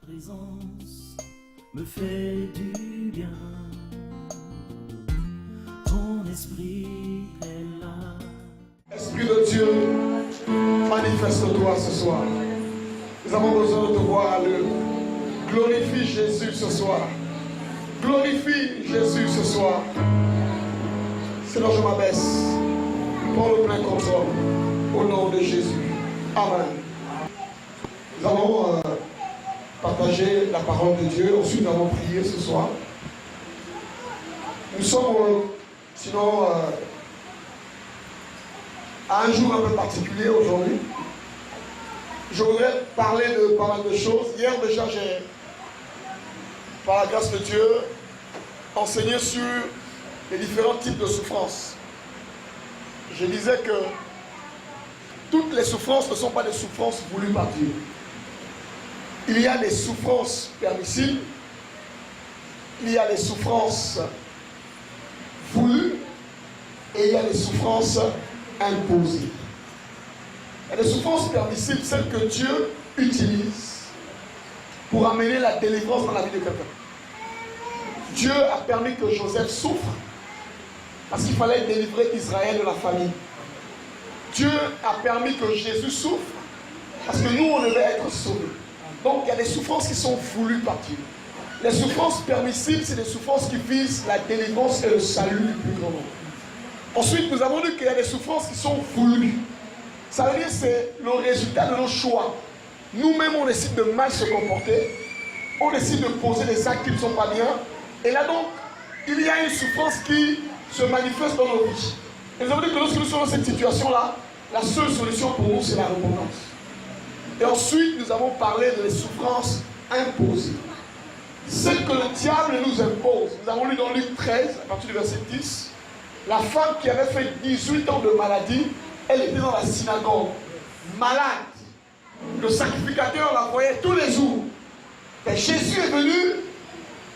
présence me fait du bien. Ton esprit est là. Esprit de Dieu, manifeste-toi ce soir. Nous avons besoin de te voir à l'œuvre. Glorifie Jésus ce soir. Glorifie Jésus ce soir. Seigneur, je m'abaisse. Prends le plein contrôle. Au nom de Jésus. Amen. Nous allons partager la parole de Dieu. Ensuite, nous allons prier ce soir. Nous sommes, sinon, à un jour un peu particulier aujourd'hui. Je voudrais parler de pas mal de choses. Hier déjà, j'ai, par la grâce de Dieu, enseigné sur les différents types de souffrances. Je disais que toutes les souffrances ne sont pas des souffrances voulues par Dieu. Il y a des souffrances permissibles, il y a des souffrances voulues et il y a des souffrances imposées. Il y a des souffrances permissibles, celles que Dieu utilise pour amener la délivrance dans la vie de quelqu'un. Dieu a permis que Joseph souffre parce qu'il fallait délivrer Israël de la famine. Dieu a permis que Jésus souffre parce que nous, on devait être sauvés. Donc, il y a des souffrances qui sont voulues par Dieu. Les souffrances permissibles, c'est des souffrances qui visent la délivrance et le salut du plus grand nombre. Ensuite, nous avons dit qu'il y a des souffrances qui sont voulues. Ça veut dire que c'est le résultat de nos choix. Nous-mêmes, on décide de mal se comporter. On décide de poser des actes qui ne sont pas bien. Et là donc, il y a une souffrance qui se manifeste dans nos vies. Et nous avons dit que lorsque nous sommes dans cette situation-là, la seule solution pour nous, c'est la repentance. Et ensuite, nous avons parlé de les souffrances imposées. Celles que le diable nous impose. Nous avons lu dans Luc 13, à partir du verset 10, la femme qui avait fait 18 ans de maladie, elle était dans la synagogue, malade. Le sacrificateur la voyait tous les jours. Et Jésus est venu,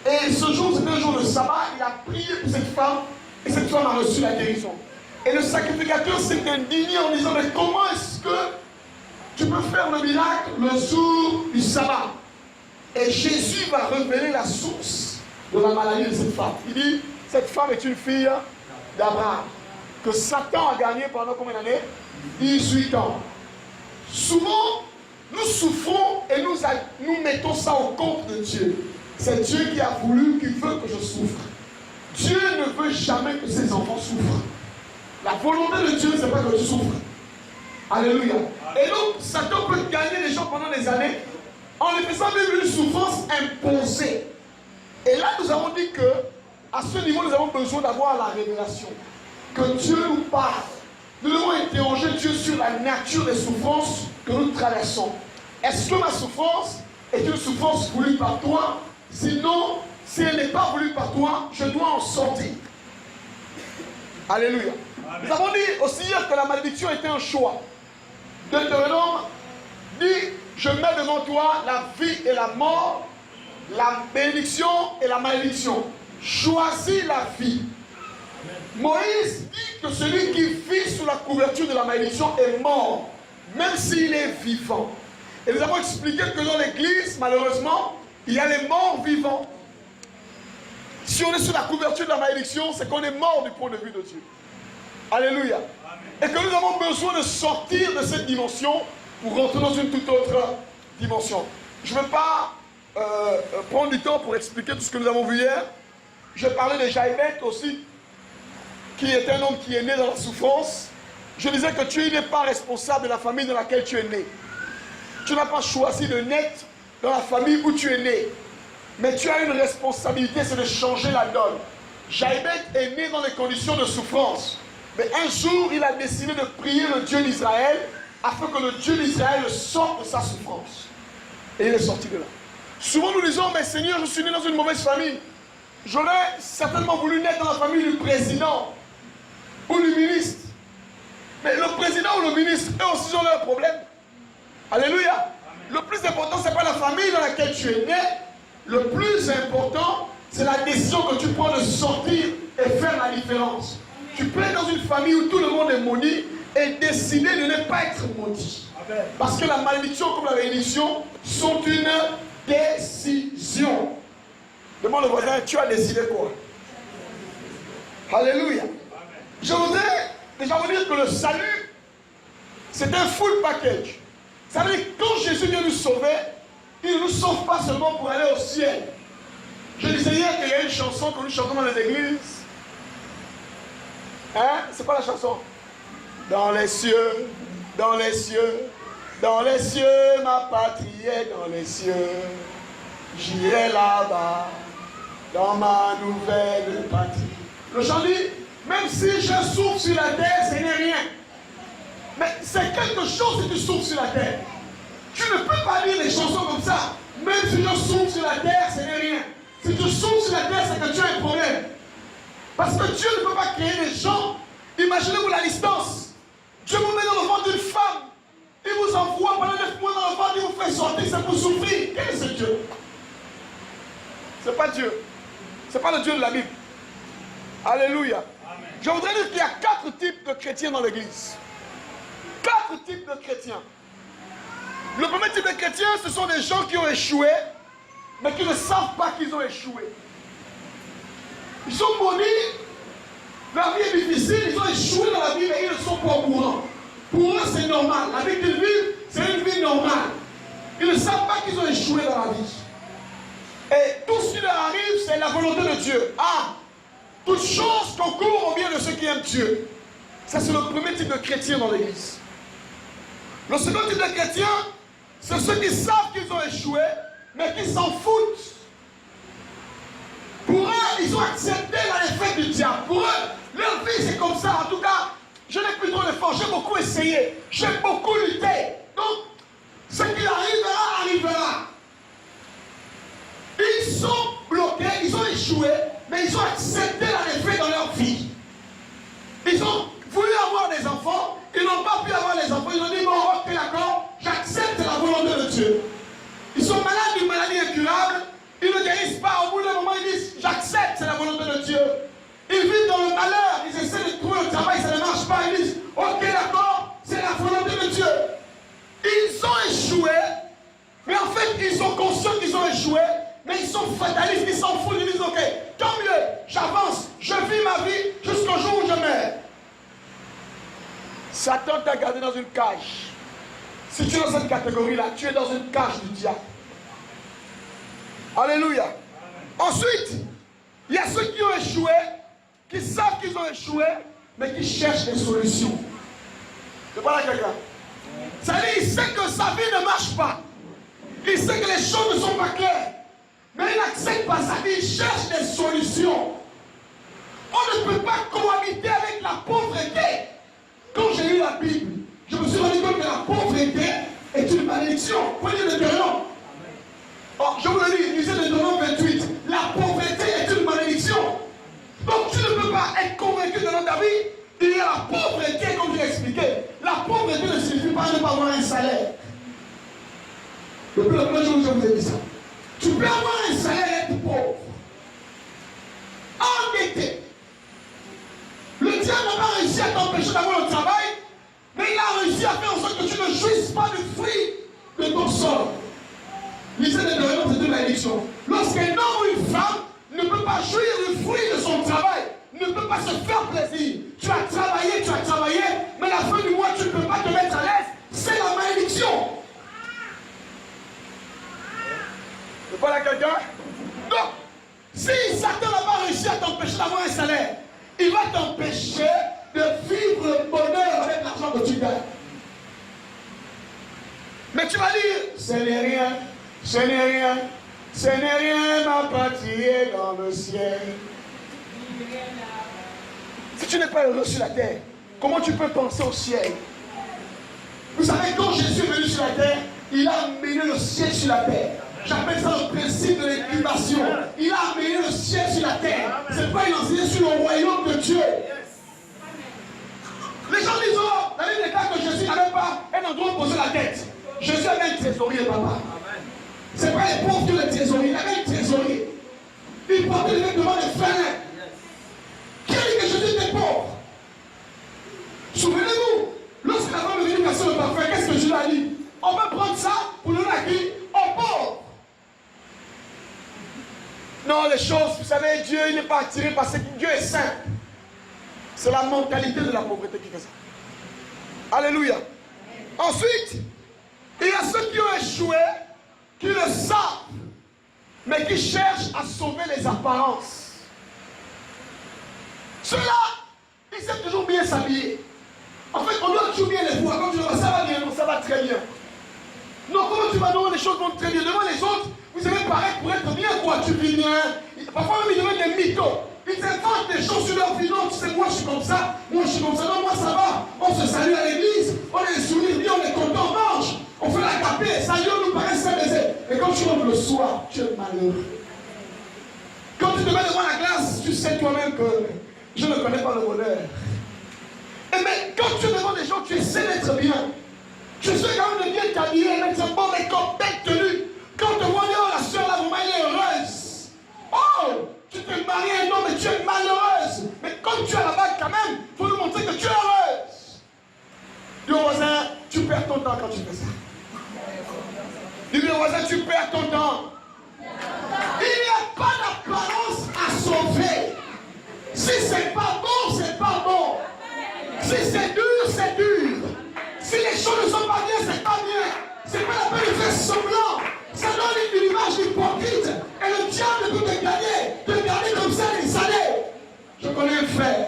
et ce jour, c'était un jour de sabbat, il a prié pour cette femme, et cette femme a reçu la guérison. Et le sacrificateur s'est indigné en disant, mais comment est-ce que tu peux faire le miracle le jour du sabbat? Et Jésus va révéler la source de la maladie de cette femme. Il dit, cette femme est une fille d'Abraham, que Satan a gagné pendant combien d'années? 18 ans. Souvent, nous souffrons et nous mettons ça au compte de Dieu. C'est Dieu qui a voulu, qui veut que je souffre. Dieu ne veut jamais que ses enfants souffrent. La volonté de Dieu, c'est pas que tu souffres. Alléluia. Et donc, Satan peut gagner les gens pendant des années en les faisant vivre une souffrance imposée. Et là, nous avons dit que, à ce niveau, nous avons besoin d'avoir la révélation. Que Dieu nous parle. Nous devons interroger Dieu sur la nature des souffrances que nous traversons. Est-ce que ma souffrance est une souffrance voulue par toi? Sinon, si elle n'est pas voulue par toi, je dois en sortir. Alléluia. Amen. Nous avons dit aussi hier que la malédiction était un choix. Deutéronome dit, je mets devant toi la vie et la mort, la bénédiction et la malédiction. Choisis la vie. Moïse dit que celui qui vit sous la couverture de la malédiction est mort, même s'il est vivant. Et nous avons expliqué que dans l'église, malheureusement, il y a les morts vivants. Si on est sous la couverture de la malédiction, c'est qu'on est mort du point de vue de Dieu. Alléluia. Amen. Et que nous avons besoin de sortir de cette dimension pour rentrer dans une toute autre dimension. Je ne vais pas prendre du temps pour expliquer tout ce que nous avons vu hier. Je parlais de Jaïbet aussi, qui est un homme qui est né dans la souffrance. Je disais que tu n'es pas responsable de la famille dans laquelle tu es né. Tu n'as pas choisi de naître dans la famille où tu es né. Mais tu as une responsabilité, c'est de changer la donne. Jaïbet est né dans des conditions de souffrance. Mais un jour, il a décidé de prier le Dieu d'Israël afin que le Dieu d'Israël sorte de sa souffrance. Et il est sorti de là. Souvent nous disons, mais Seigneur, je suis né dans une mauvaise famille. J'aurais certainement voulu naître dans la famille du président ou du ministre. Mais le président ou le ministre, eux aussi ont leurs problèmes. Alléluia. Le plus important, ce n'est pas la famille dans laquelle tu es né. Le plus important, c'est la décision que tu prends de sortir et faire la différence. Tu peux être dans une famille où tout le monde est maudit et décider de ne pas être maudit. Parce que la malédiction comme la bénédiction sont une des le voisin, tu as décidé quoi? Alléluia. Je voudrais déjà vous dire que le salut, c'est un full package. Ça veut dire que quand Jésus vient nous sauver, il ne nous sauve pas seulement pour aller au ciel. Je disais hier qu'il y a une chanson que nous chantons dans les églises. Hein? C'est pas la chanson. Dans les cieux, dans les cieux, dans les cieux, ma patrie est dans les cieux. J'irai là-bas, dans ma nouvelle patrie. Le chant dit, même si je souffre sur la terre, ce n'est rien. Mais c'est quelque chose si tu souffres sur la terre. Tu ne peux pas lire des chansons comme ça. Même si je souffre sur la terre, ce n'est rien. Si tu souffres sur la terre, c'est que tu as un problème. Parce que Dieu ne peut pas créer des gens. Imaginez-vous la distance. Dieu vous met dans le ventre d'une femme. Il vous envoie pendant 9 mois dans le ventre, il vous fait sortir, c'est pour souffrir. Quel est ce Dieu? C'est pas Dieu. C'est pas le Dieu de la Bible. Alléluia. Amen. Je voudrais dire qu'il y a 4 types de chrétiens dans l'église. 4 types de chrétiens. Le premier type de chrétiens, ce sont des gens qui ont échoué, mais qui ne savent pas qu'ils ont échoué. Ils sont maudits, leur vie est difficile, ils ont échoué dans la vie, mais ils ne sont pas au courant. Pour eux, c'est normal. La vie qu'ils vivent, c'est une vie normale. Ils ne savent pas qu'ils ont échoué dans la vie. Et tout ce qui leur arrive, c'est la volonté de Dieu. Ah, toute chose concourt au bien de ceux qui aiment Dieu. Ça, c'est le premier type de chrétien dans l'église. Le second type de chrétien, c'est ceux qui savent qu'ils ont échoué, mais qui s'en foutent. Pour eux, ils ont accepté la défaite du diable. Pour eux, leur vie, c'est comme ça. En tout cas, je n'ai plus trop d'efforts. J'ai beaucoup essayé. J'ai beaucoup lutté. Donc, ce qui arrivera, arrivera. Ils sont bloqués, ils ont échoué, mais ils ont accepté la défaite dans leur vie. Ils ont voulu avoir des enfants, ils n'ont pas pu avoir les enfants. Ils ont dit, bon, ok, d'accord, j'accepte la volonté de Dieu. Ils sont malades d'une maladie incurable, ils ne guérissent pas. Au bout d'un moment, ils disent, j'accepte, c'est la volonté de Dieu. Ils vivent dans le malheur, ils essaient de trouver le travail, ça ne marche pas. Ils disent, ok, d'accord, c'est la volonté de Dieu. Ils ont échoué, mais en fait, ils sont conscients qu'ils ont échoué, mais ils sont fatalistes, ils s'en foutent, ils disent, ok, tant mieux, j'avance, je vis ma vie jusqu'au jour où je meurs. Satan t'a gardé dans une cage. Si tu es dans cette catégorie-là, tu es dans une cage du diable. Alléluia. Ensuite, il y a ceux qui ont échoué, qui savent qu'ils ont échoué, mais qui cherchent des solutions. Je parle à quelqu'un. Ça veut dire qu'il sait que sa vie ne marche pas. Il sait que les choses ne sont pas claires. Mais il n'accepte pas sa vie, il cherche des solutions. On ne peut pas cohabiter avec la pauvreté. Quand j'ai lu la Bible, je me suis rendu compte que la pauvreté est une malédiction. Prenez Deutéronome. Oh, je vous le dis, lisez Deutéronome 28. La pauvreté est une malédiction. Donc tu ne peux pas être convaincu de dans ta vie. Il y a la pauvreté, comme je l'ai expliqué. La pauvreté ne signifie pas ne pas avoir un salaire. Depuis le premier jour où je vous ai dit ça. Tu peux avoir un salaire et être pauvre. Endetté. Le diable n'a pas réussi à t'empêcher d'avoir le travail, mais il a réussi à faire en sorte que tu ne jouisses pas du fruit de ton sort. Lisez les Deutéronome, c'est une malédiction. Lorsqu'un homme ou une femme ne peut pas jouir du fruit de son travail, ne peut pas se faire plaisir. Tu as travaillé, mais à la fin du mois, tu ne peux pas te mettre à l'aise. C'est la malédiction. Tu parles à quelqu'un? Donc, si Satan n'a pas réussi à t'empêcher d'avoir un salaire, il va t'empêcher de vivre le bonheur avec l'argent que tu gagnes. Mais tu vas dire, ce n'est rien, ce n'est rien, ce n'est rien, ma patrie est dans le ciel. Si tu n'es pas heureux sur la terre, comment tu peux penser au ciel? Vous savez, quand Jésus est venu sur la terre, il a amené le ciel sur la terre. J'appelle ça le principe de l'incubation. Il a amené le ciel sur la terre. C'est pas il enseignait sur le royaume de Dieu. Les gens disent, oh, dans les cas que Jésus n'avait pas un endroit où poser la tête. Jésus avait un trésorier, papa. C'est pas les pauvres qui ont le trésorier. Il avait un trésorier. Il portait les vêtements de frères. Qui a dit que Jésus était pauvre? Souvenez-vous, lorsque la femme est venue casser le parfum, qu'est-ce que Jésus a dit? On peut prendre ça pour le donner à qui? Aux pauvres. Non, les choses, vous savez, Dieu, il n'est pas attiré parce que Dieu est saint. C'est la mentalité de la pauvreté qui fait ça. Alléluia. Ensuite, il y a ceux qui ont échoué, qui le savent, mais qui cherchent à sauver les apparences. Ceux-là, ils aiment toujours bien s'habiller. En fait, on doit toujours bien les voir. Quand tu vois, ça va bien, non, ça va très bien. Non, comment tu vas, non, les choses vont très bien. Devant les autres, vous savez, pareil pour être bien, quoi. Tu vis bien. Parfois même, ils deviennent des mythos. Ils inventent des choses sur leur vie. Non, tu sais, moi je suis comme ça, moi je suis comme ça. Non, moi ça va. On se salue à l'église, on a des sourires bien, on est content, on mange. On fait la capée, salut, on nous paraît saint baiser. Et quand tu rentres le soir, tu es malheureux. Quand tu te mets devant la glace, tu sais toi-même que je ne connais pas le bonheur. Et mais quand tu es devant des gens, tu essaies d'être bien. Tu sais quand même de bien t'habiller, mettre un bon make-up, belle tenue. Quand tu vois, oh, la soeur là, vraiment, elle est heureuse. Oh, tu te maries un homme, mais tu es malheureuse. Mais comme tu es là-bas, quand même, il faut nous montrer que tu es heureuse. Dis au voisin, tu perds ton temps quand tu fais ça. Dis au voisin, tu perds ton temps. Il n'y a pas d'apparence à sauver. Si c'est pas bon, c'est pas bon. Si c'est dur, c'est dur. Si les choses ne sont pas bien, c'est pas bien. C'est pas la peine de faire semblant. Ça donne une image hypocrite. Et le diable peut te garder comme ça des années. Je connais un frère.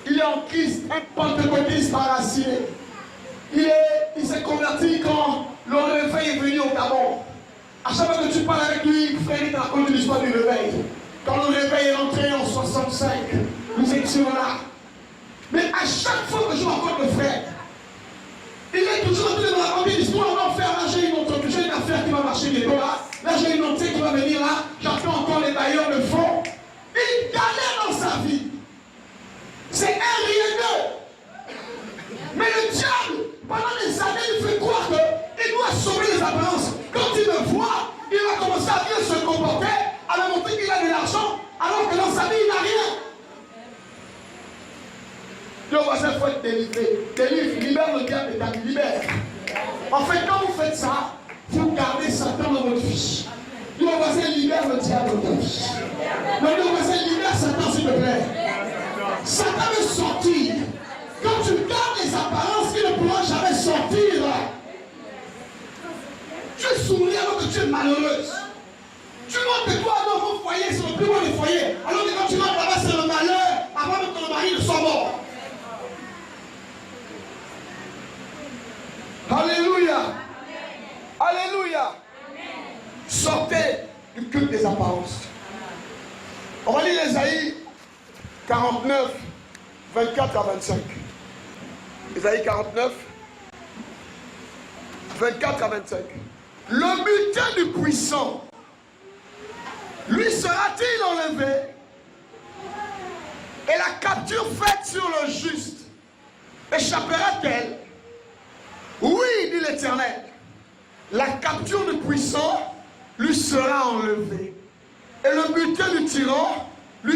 Il est en Christ, un pentecôtiste enraciné. Il s'est converti quand le réveil est venu au Gabon. À chaque fois que tu parles avec lui, frère, il te raconte l'histoire du réveil. Quand le réveil est entré en 65, nous étions là. Mais à chaque fois que je rencontre le frère, il est toujours en train de me raconter l'histoire. On va faire là, j'ai une autre, j'ai une affaire qui va marcher bientôt là. Là, j'ai une autre qui va venir là. J'attends encore les bailleurs de fonds. Il galère dans sa vie. C'est un rien d'eux. Mais le diable, pendant des années, il fait croire qu'il doit sauver les apparences. Quand il me voit, il va commencer à bien se comporter, à me montrer qu'il a de l'argent, alors que dans sa vie, il n'a rien. Dieu va se faire délivrer. Délivre, libère le diable et ta libère. En fait, quand vous faites ça, vous gardez Satan dans votre vie. Dieu va libère le diable dans ta vie. Dieu va libère Satan, s'il te plaît. Satan veut sortir. Quand tu gardes les apparences, il ne pourra jamais sortir. Tu souris alors que tu es malheureuse. Tu montres que toi, dans mon foyer, c'est le plus bon des foyers. Alors que quand tu rentres là-bas, c'est le malheur, avant que ton mari ne soit mort. Alléluia. Alléluia. Sortez du culte des apparences. On va lire Ésaïe 49, 24 à 25. Ésaïe 49, 24 à 25. Le butin du puissant, lui sera-t-il enlevé? Et la capture faite sur le juste, échappera-t-elle? Oui, dit l'Éternel, la capture du puissant lui sera enlevée. Et le butin du tyran lui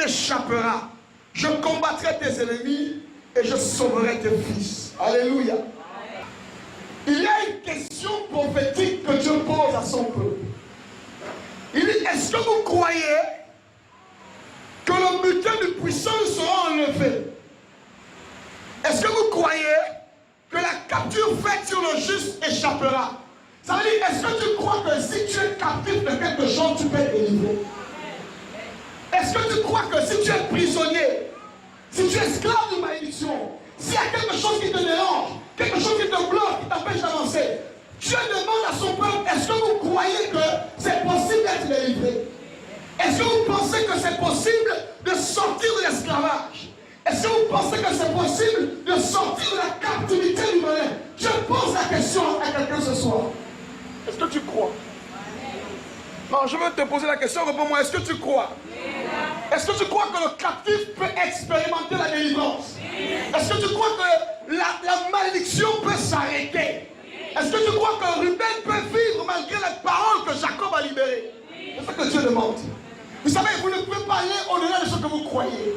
échappera. Je combattrai tes ennemis et je sauverai tes fils. Alléluia. Il y a une question prophétique que Dieu pose à son peuple. Il dit, est-ce que vous croyez que le butin du puissant sera enlevé? Est-ce que vous croyez que la capture faite sur le juste échappera? Ça veut dire, est-ce que tu crois que si tu es captif de quelque chose, tu peux être délivré? Est-ce que tu crois que si tu es prisonnier, si tu es esclave de malédiction, s'il y a quelque chose qui te dérange, quelque chose qui te bloque, qui t'empêche d'avancer, Dieu demande à son peuple, est-ce que vous croyez que c'est possible d'être délivré? Est-ce que vous pensez que c'est possible de sortir de l'esclavage? Est-ce que vous pensez que c'est possible de sortir de la captivité du malin? Je pose la question à quelqu'un ce soir. Est-ce que tu crois? Non, je veux te poser la question, réponds-moi, est-ce que tu crois? Est-ce que tu crois que le captif peut expérimenter la délivrance? Est-ce que tu crois que la malédiction peut s'arrêter? Est-ce que tu crois que Ruben peut vivre malgré les paroles que Jacob a libérées? C'est ce que Dieu demande. Vous savez, vous ne pouvez pas aller au-delà de ce que vous croyez.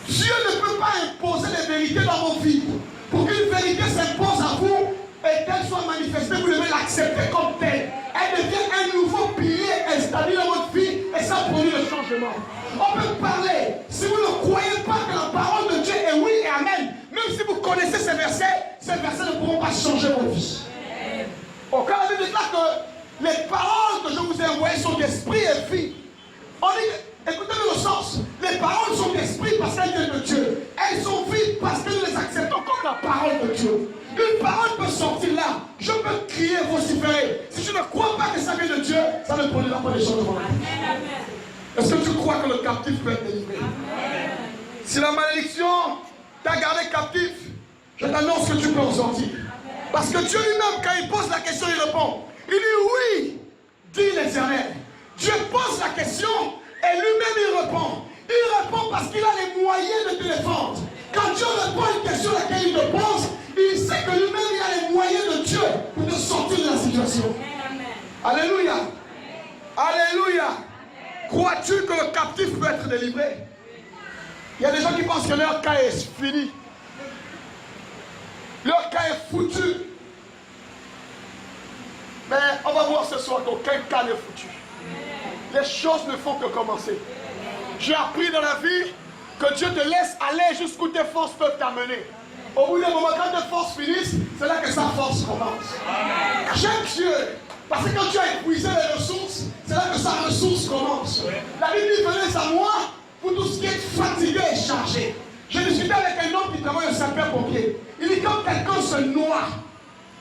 Dieu ne peut pas imposer les vérités dans vos vies. Pour qu'une vérité s'impose à vous et qu'elle soit manifestée, vous devez l'accepter comme telle. Elle devient un nouveau pilier installé s'établit dans votre vie et ça produit le changement. On peut parler, si vous ne croyez pas que la parole de Dieu est oui et amen, même si vous connaissez ces versets ne pourront pas changer vos vies. Quand la Bible déclare que les paroles que je vous ai envoyées sont d'esprit et vie, on dit, écoutez-le le sens, les paroles sont d'esprit parce qu'elles viennent de Dieu. Elles sont vies parce que nous les acceptons comme la parole de Dieu. Une parole peut sortir là, je peux crier, vociférer. Si je ne crois pas que ça vient de Dieu, ça ne produira pas les changements. Est-ce que tu crois que le captif peut être délivré? Si la malédiction t'a gardé captif, je t'annonce que tu peux en sortir. Parce que Dieu lui-même, quand il pose la question, il répond. Il dit oui, dit l'Éternel. Dieu pose la question et lui-même il répond. Il répond parce qu'il a les moyens de te défendre. Quand Dieu répond à une question à laquelle il te pose, il sait que lui-même il a les moyens de Dieu pour te sortir de la situation. Alléluia. Alléluia. Crois-tu que le captif peut être délivré? Il y a des gens qui pensent que leur cas est fini. Leur cas est foutu. Mais on va voir ce soir qu'aucun cas n'est foutu. Les choses ne font que commencer. J'ai appris dans la vie que Dieu te laisse aller jusqu'où tes forces peuvent t'amener. Au bout d'un moment, quand tes forces finissent, c'est là que sa force commence. J'aime Dieu. Parce que quand tu as épuisé les ressources, c'est là que sa ressource commence. La Bible dit, venez à moi pour tout ce qui est fatigué et chargé. J'ai discuté avec un homme qui travaille au sapeur-pompier. Il dit, quand quelqu'un se noie,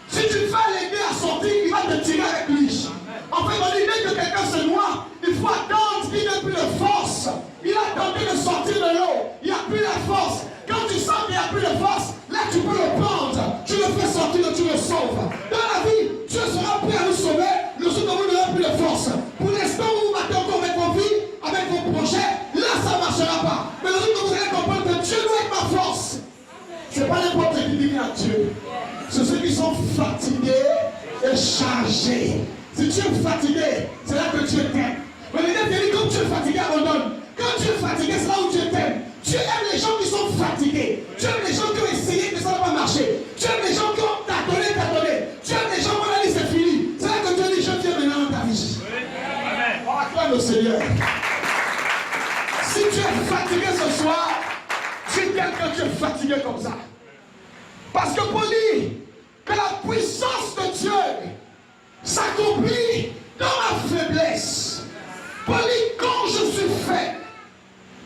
si tu vas l'aider à sortir, il va te tirer avec lui. En fait, on dit, dès que quelqu'un se noie, il faut attendre qu'il n'ait plus de force. Il a tenté de sortir de l'eau. Il n'y a plus de force. Quand tu sens qu'il n'y a plus de force, là tu peux le prendre. Tu le fais sortir et tu le sauves. Dans la vie, Dieu sera prêt à nous sauver. Le jour où vous n'aurez plus de force. Pour l'instant, vous vous battez encore avec vos vies, avec vos projets. Là, ça ne marchera pas. Mais le jour où vous allez comprendre que Dieu doit être ma force. Ce n'est pas n'importe qui dit à Dieu. C'est ceux qui sont fatigués et chargés. Si tu es fatigué, c'est là que Dieu t'aime. Mais les gars, quand tu es fatigué, abandonne. Quand tu es fatigué, c'est là où Dieu t'aime. Tu aimes les gens qui sont fatigués. Tu aimes les gens qui ont essayé que ça n'a pas marché. Tu aimes les gens qui ont tâtonné. Tu aimes les gens qui ont dit c'est fini. C'est là que Dieu dit je viens maintenant dans ta vie. On acclame le Seigneur. Si tu es fatigué ce soir, Dieu t'aime quand tu es fatigué comme ça. Parce que Paul dit que la puissance de Dieu s'accomplit dans ma faiblesse. Paul dit quand je suis faible,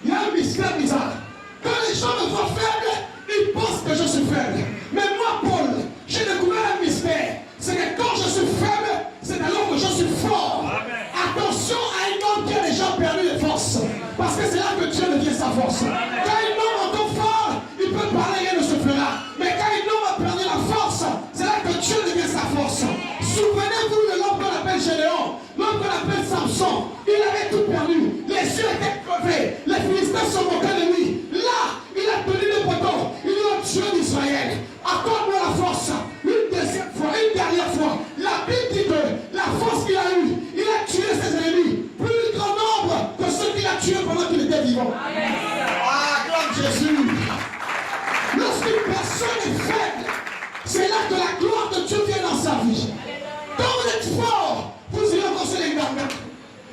il y a un mystère bizarre. Quand les gens me voient faible, ils pensent que je suis faible. Mais moi, Paul, j'ai découvert un mystère. C'est que quand je suis faible, c'est alors que je suis fort. Amen. Attention à un homme qui a déjà perdu les forces. Parce que c'est là que Dieu devient sa force. Amen. Quand un homme encore fort, il peut parler, rien ne se fera. Mais quand un homme a perdu la force, c'est là que Dieu devient sa force. Souvenez-vous de l'homme qu'on appelle Gédéon, l'homme qu'on appelle Samson. Il avait tout perdu. Les yeux étaient crevés. Les Philistins se moquaient de lui. Là, il a tenu le bâton. Il est le Dieu d'Israël. Accorde-moi la force. Une deuxième fois, une dernière fois. La Bible dit que la force qu'il a eue, il a tué ses ennemis. Plus grand nombre que ceux qu'il a tués pendant qu'il était vivant. Ah, acclame Jésus. Lorsqu'une personne est faible, c'est là que la gloire de Dieu vient dans sa vie. Quand vous êtes fort, vous irez encore sur les gardes.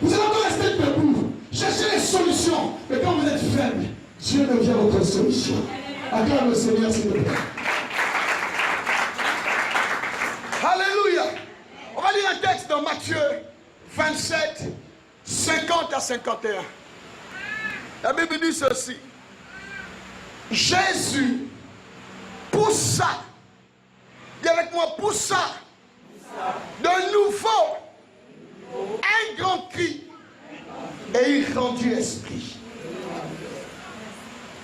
Vous allez encore rester debout. Cherchez les solutions. Mais quand vous êtes faible, Dieu devient votre solution. Acclame le Seigneur, s'il te plaît. Alléluia. On va lire un texte dans Matthieu 27, 50 à 51. La Bible dit ceci. Jésus poussa, dis avec moi, poussa de nouveau un grand cri et il rendit l'esprit.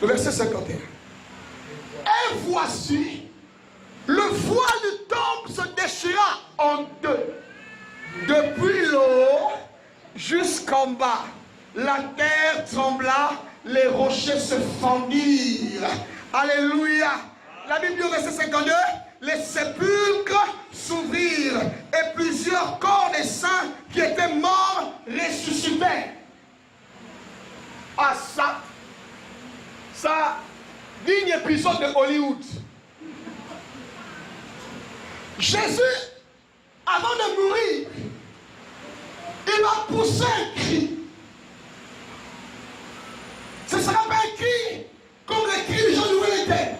Le verset 51. Et voici, le voile du temple se déchira en deux, depuis le haut jusqu'en bas. La terre trembla, les rochers se fendirent. Alléluia. La Bible dit au verset 52, les sépulcres s'ouvrirent et plusieurs corps des saints qui étaient morts ressuscitèrent. Ah ça digne épisode de Hollywood. Jésus, avant de mourir, il va pousser un cri. Ce ne sera pas un cri comme les cris des gens du Wellington.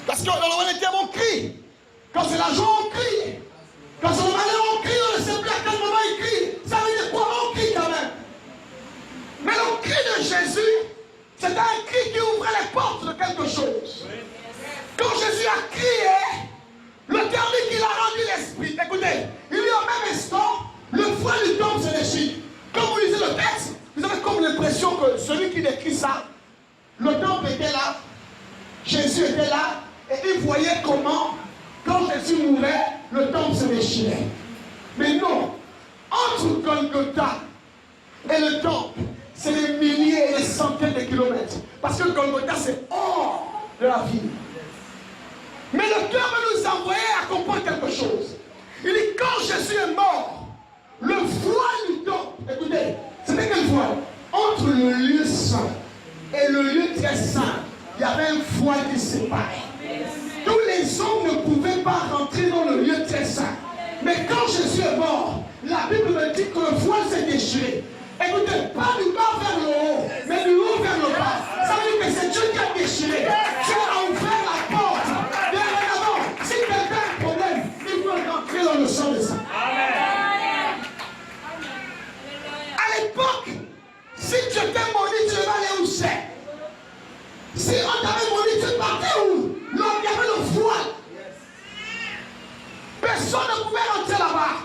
Parce que dans le Wellington, on crie. Quand c'est la joie, on crie. Quand c'est le malheur, on crie. On ne sait plus à quel moment il crie. Ça veut dire quoi? On crie quand même. Mais le cri de Jésus, c'était un cri qui ouvrait les portes de quelque chose. Quand Jésus a crié, le terme qu'il a rendu l'esprit. Écoutez, il y a au même instant, le voile du temple se déchire. Quand vous lisez le texte, vous avez comme l'impression que celui qui décrit ça, le temple était là, Jésus était là, et il voyait comment, quand Jésus mourait, le temple se déchirait. Mais non, entre Golgotha et le temple, c'est des milliers et des centaines de kilomètres. Parce que Golgotha, c'est hors de la ville. Mais le cœur veut nous envoyer à comprendre quelque chose. Il dit, quand Jésus est mort, le voile du temple, écoutez, c'était quel voile? Entre le lieu saint et le lieu très saint, il y avait un voile qui séparait. Tous les hommes ne pouvaient pas rentrer dans le lieu très saint. Mais quand Jésus est mort, la Bible me dit que le voile s'est déchiré. Écoutez, pas du bas vers le haut, mais du haut vers le bas. Ça veut dire que c'est Dieu qui a déchiré. Dieu a ouvert la porte. Bien évidemment, si quelqu'un a un problème, il peut rentrer dans le sang de sang. À l'époque, si tu étais maudit, tu devais aller où c'est? Si on t'avait maudit, tu partais où? Là, il y avait le voile. Personne ne pouvait rentrer là-bas.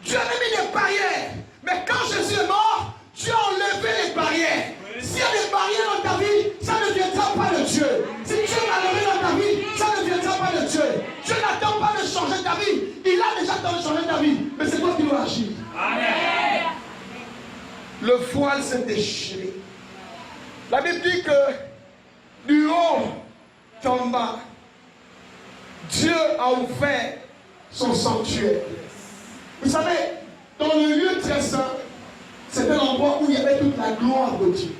Dieu avait mis des barrières. Mais quand Jésus est mort, Dieu a enlevé les barrières. S'il y a des barrières dans ta vie, ça ne viendra pas de Dieu. Si Dieu l'a enlevé dans ta vie, ça ne viendra pas de Dieu. Dieu n'attend pas de changer ta vie. Il a déjà temps de changer ta vie. Mais c'est toi qui dois agir. Amen. Le voile s'est déchiré. La Bible dit que du haut en bas, Dieu a ouvert son sanctuaire. Vous savez, dans le lieu très saint, c'était l'endroit où il y avait toute la gloire de Dieu.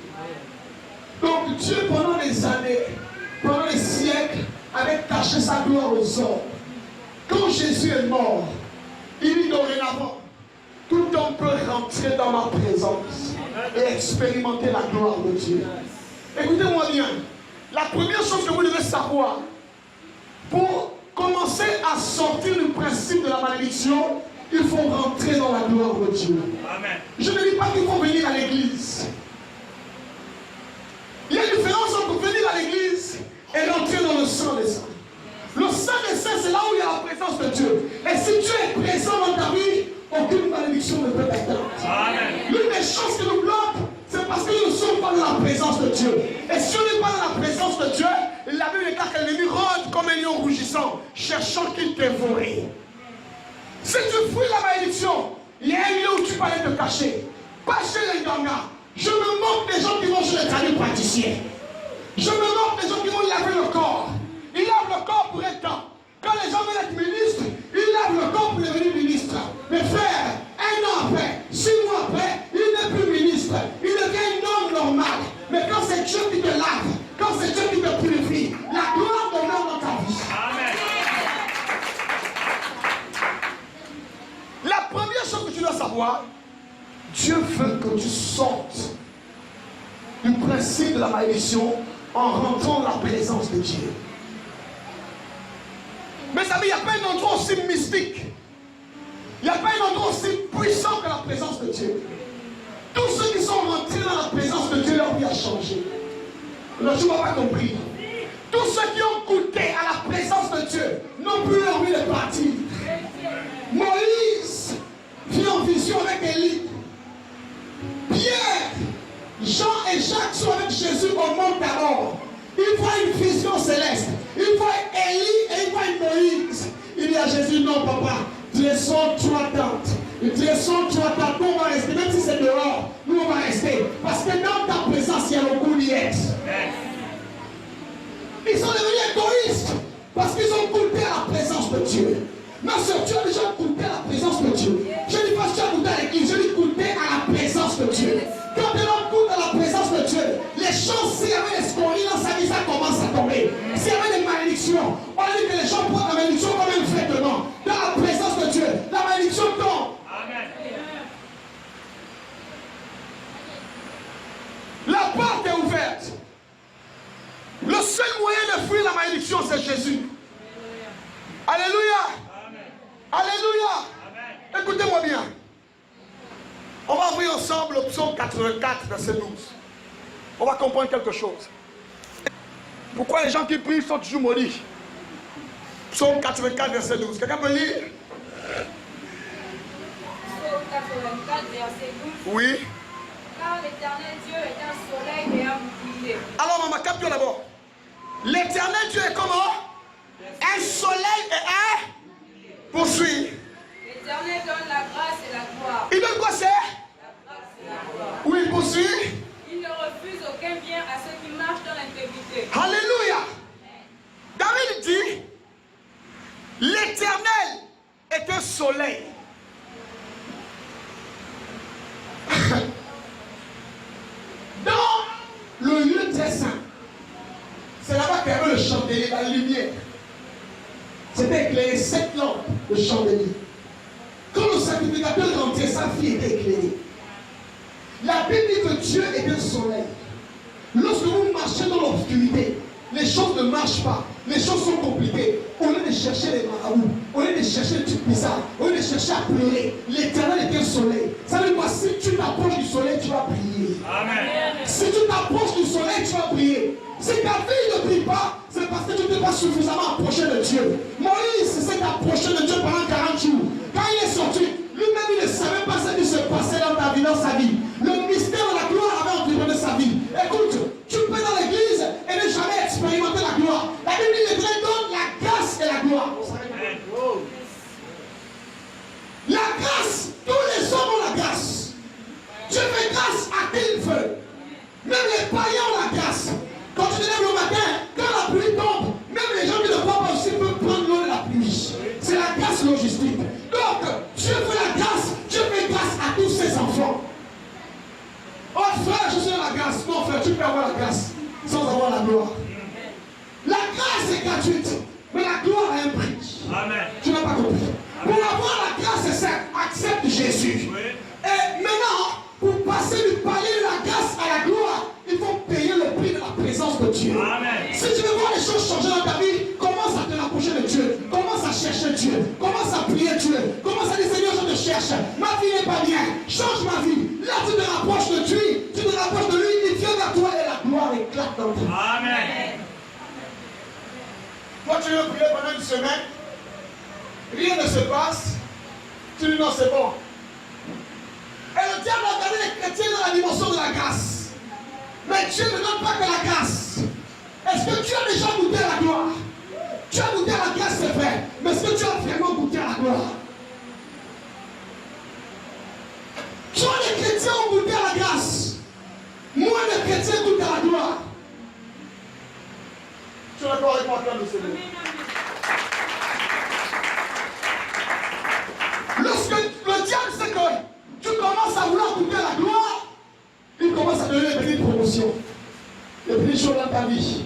Donc Dieu, pendant des années, pendant des siècles, avait caché sa gloire aux hommes. Quand Jésus est mort, il dit dorénavant, tout homme peut rentrer dans ma présence et expérimenter la gloire de Dieu. Écoutez-moi bien, la première chose que vous devez savoir, pour commencer à sortir du principe de la malédiction, il faut rentrer dans la gloire de Dieu. Amen. Je ne dis pas qu'il faut venir à l'église. Il y a une différence entre venir à l'église et rentrer dans le sang des saints. Le sang des saints, c'est là où il y a la présence de Dieu. Et si Dieu est présent dans ta vie, aucune malédiction ne peut t'atteindre. L'une des choses qui nous bloque, c'est parce que nous ne sommes pas dans la présence de Dieu. Et si on n'est pas dans la présence de Dieu, la Bible déclare que l'ennemi rôde comme un lion rougissant, cherchant qu'il t'évore. Si tu fuis la malédiction, il y a un lieu où tu peux aller te cacher. Pas chez les gangas. Je me moque des gens qui vont chez les tradipraticiens. Je me moque des gens qui vont laver le corps. Ils lavent le corps pour un temps. Quand les gens veulent être ministres, ils lavent le corps pour devenir ministre. Mais frère, un an après, 6 mois après, il n'est plus ministre. Il devient un homme normal. Mais quand c'est Dieu qui te lave, quand c'est Dieu qui te purifie, la gloire demeure dans ta vie. Amen. La première chose que tu dois savoir, Dieu veut que tu sortes du principe de la malédiction en rentrant dans la présence de Dieu. Mes amis, il n'y a pas un endroit aussi mystique. Il n'y a pas un endroit aussi puissant que la présence de Dieu. Tous ceux qui sont rentrés dans la présence de Dieu, leur vie a changé. Non, tu ne m'as pas compris. Tous ceux qui ont goûté à la présence de Dieu n'ont plus envie de partir. Moïse vit en vision avec Élie. Pierre, Jean et Jacques sont avec Jésus au mont Tabor. Ils voient une vision céleste. Ils voient Élie et ils voient Moïse. Il dit à Jésus, non papa, dressons 3 tentes. Dressons 3 tentes. Nous on va rester, même si c'est dehors, nous on va rester. Parce que dans ta présence, il y a le goût d'y être. Ils sont devenus égoïstes parce qu'ils ont goûté à la présence de Dieu. Ma soeur, tu as déjà goûté à la présence de Dieu. Je ne dis pas que tu as goûté à l'église, je dis goûter à la présence de Dieu. Quand on goûte à la présence de Dieu, les choses, s'il y avait des scories dans sa vie, ça commence à tomber. S'il y avait des malédictions, on dit que les gens prennent la malédiction comme un vêtement. Dans la présence de Dieu, la malédiction tombe. c'est Jésus. Alléluia. Alléluia. Écoutez-moi bien. On va ouvrir ensemble le psaume 84, verset 12. On va comprendre quelque chose. Pourquoi les gens qui prient sont toujours maudits? Psaume 84, verset 12. Quelqu'un peut lire? Psaume 84, verset 12. Oui. Car l'Éternel Dieu est un soleil et un bouclier. Alors, maman, capte d'abord. L'Éternel Dieu est comment? Un soleil et un poursuit. L'Éternel donne la grâce et la gloire. Il donne quoi c'est? La grâce et la gloire. Oui, il poursuit. Il ne refuse aucun bien à ceux qui marchent dans l'intégrité. Alléluia. David dit, l'Éternel est un soleil. Dans le lieu très saint, c'est là-bas qu'il y avait le chandelier, la lumière. C'était éclairé 7 lampes de chandelier. Quand le sacrificateur rentrait, sa fille était éclairée. La Bible dit que Dieu est un soleil. Lorsque vous marchez dans l'obscurité, les choses ne marchent pas. Les choses sont compliquées. Au lieu de chercher les marabouts, au lieu de chercher les trucs bizarres, au lieu de chercher à pleurer, l'Éternel est un soleil. Ça veut dire quoi? Si tu t'approches du soleil, tu vas prier. Amen. Si tu t'approches du soleil, tu vas prier. Si ta fille ne prie pas, c'est parce que tu ne t'es pas suffisamment approché de Dieu. Moïse s'est approché de Dieu pendant 40 jours. Quand il est sorti, lui-même il ne savait pas ce qui se passait dans ta vie, dans sa vie. Le mystère de la gloire avait environné sa vie. Écoute, tu peux dans l'église et ne jamais expérimenter la gloire. La Bible dit l'Éternel donne la grâce et la gloire. La grâce, tous les hommes ont la grâce. Dieu fait grâce à qui il veut. Même les païens ont la grâce. Quand tu te lèves le matin, quand la pluie tombe, même les gens qui ne croient pas aussi peuvent prendre l'eau de la pluie. C'est la grâce logistique. Donc, Dieu fait la grâce, Dieu fait grâce à tous ses enfants. Oh frère, je suis dans la grâce. Non frère, tu peux avoir la grâce sans avoir la gloire. La grâce est gratuite, mais la gloire a un prix. Amen. Tu n'as pas compris. Pour avoir la grâce, c'est ça. Accepte Jésus. Oui. Et maintenant, pour passer du palier de la grâce à la gloire, il faut payer le prix de la présence de Dieu. Amen. Si tu veux voir les choses changer dans ta vie, commence à te rapprocher de Dieu. Commence à chercher Dieu. Commence à prier Dieu. Commence à dire Seigneur, je te cherche. Ma vie n'est pas bien. Change ma vie. Là, tu te rapproches de Dieu. Tu te rapproches de lui. Il vient vers toi et la gloire éclate dans ta vie. Amen. Toi, tu veux prier pendant une semaine. Rien ne se passe. Tu dis non, c'est bon. Et le diable a gardé les chrétiens dans la dimension de la grâce. Mais Dieu ne donne pas que la grâce. Est-ce que tu as déjà goûté à la gloire? Tu as goûté à la grâce, c'est vrai. Mais est-ce que tu as vraiment goûté à la gloire? Toi, les chrétiens ont goûté à la grâce. Moi, les chrétiens goûtent à la gloire. Tu es d'accord avec moi, de Seigneur? Lorsque le diable sait que tu commences à vouloir goûter à la gloire, il commence à donner des petites promotions, des petites choses dans ta vie.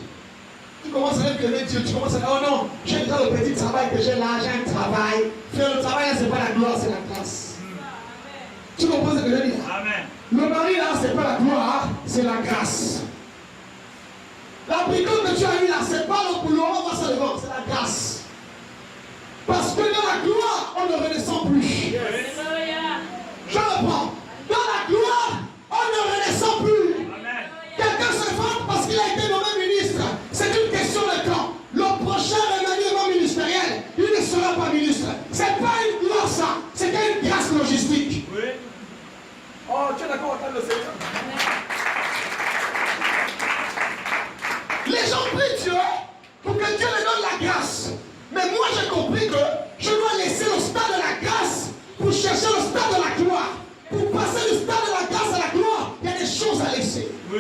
Tu commences à aimer Dieu, tu commences à dire, oh non, j'ai déjà le petit travail que j'ai là, j'ai un travail. Frère, le travail là, c'est pas la gloire, c'est la grâce. Tu comprends ce que je veux dire? Amen. Le mari là, c'est pas la gloire, c'est la grâce. La bricole que tu as eue là, c'est pas le boulot, on va se devant, c'est la grâce. Parce que dans la gloire, on ne redescend plus. Je reprends. Dans la gloire, on ne redescend plus. Amen. Quelqu'un se fâche parce qu'il a été nommé ministre. C'est une question de temps. Le prochain remaniement ministériel, il ne sera pas ministre. C'est pas une gloire ça, c'est une grâce logistique. Oui. Oh, tu es d'accord avec le Seigneur? Les gens prient Dieu pour que Dieu leur donne la grâce. Mais moi j'ai compris que je dois laisser le stade de la grâce pour chercher le stade de la gloire. Pour passer du stade de la grâce à la gloire, il y a des choses à laisser. Oui.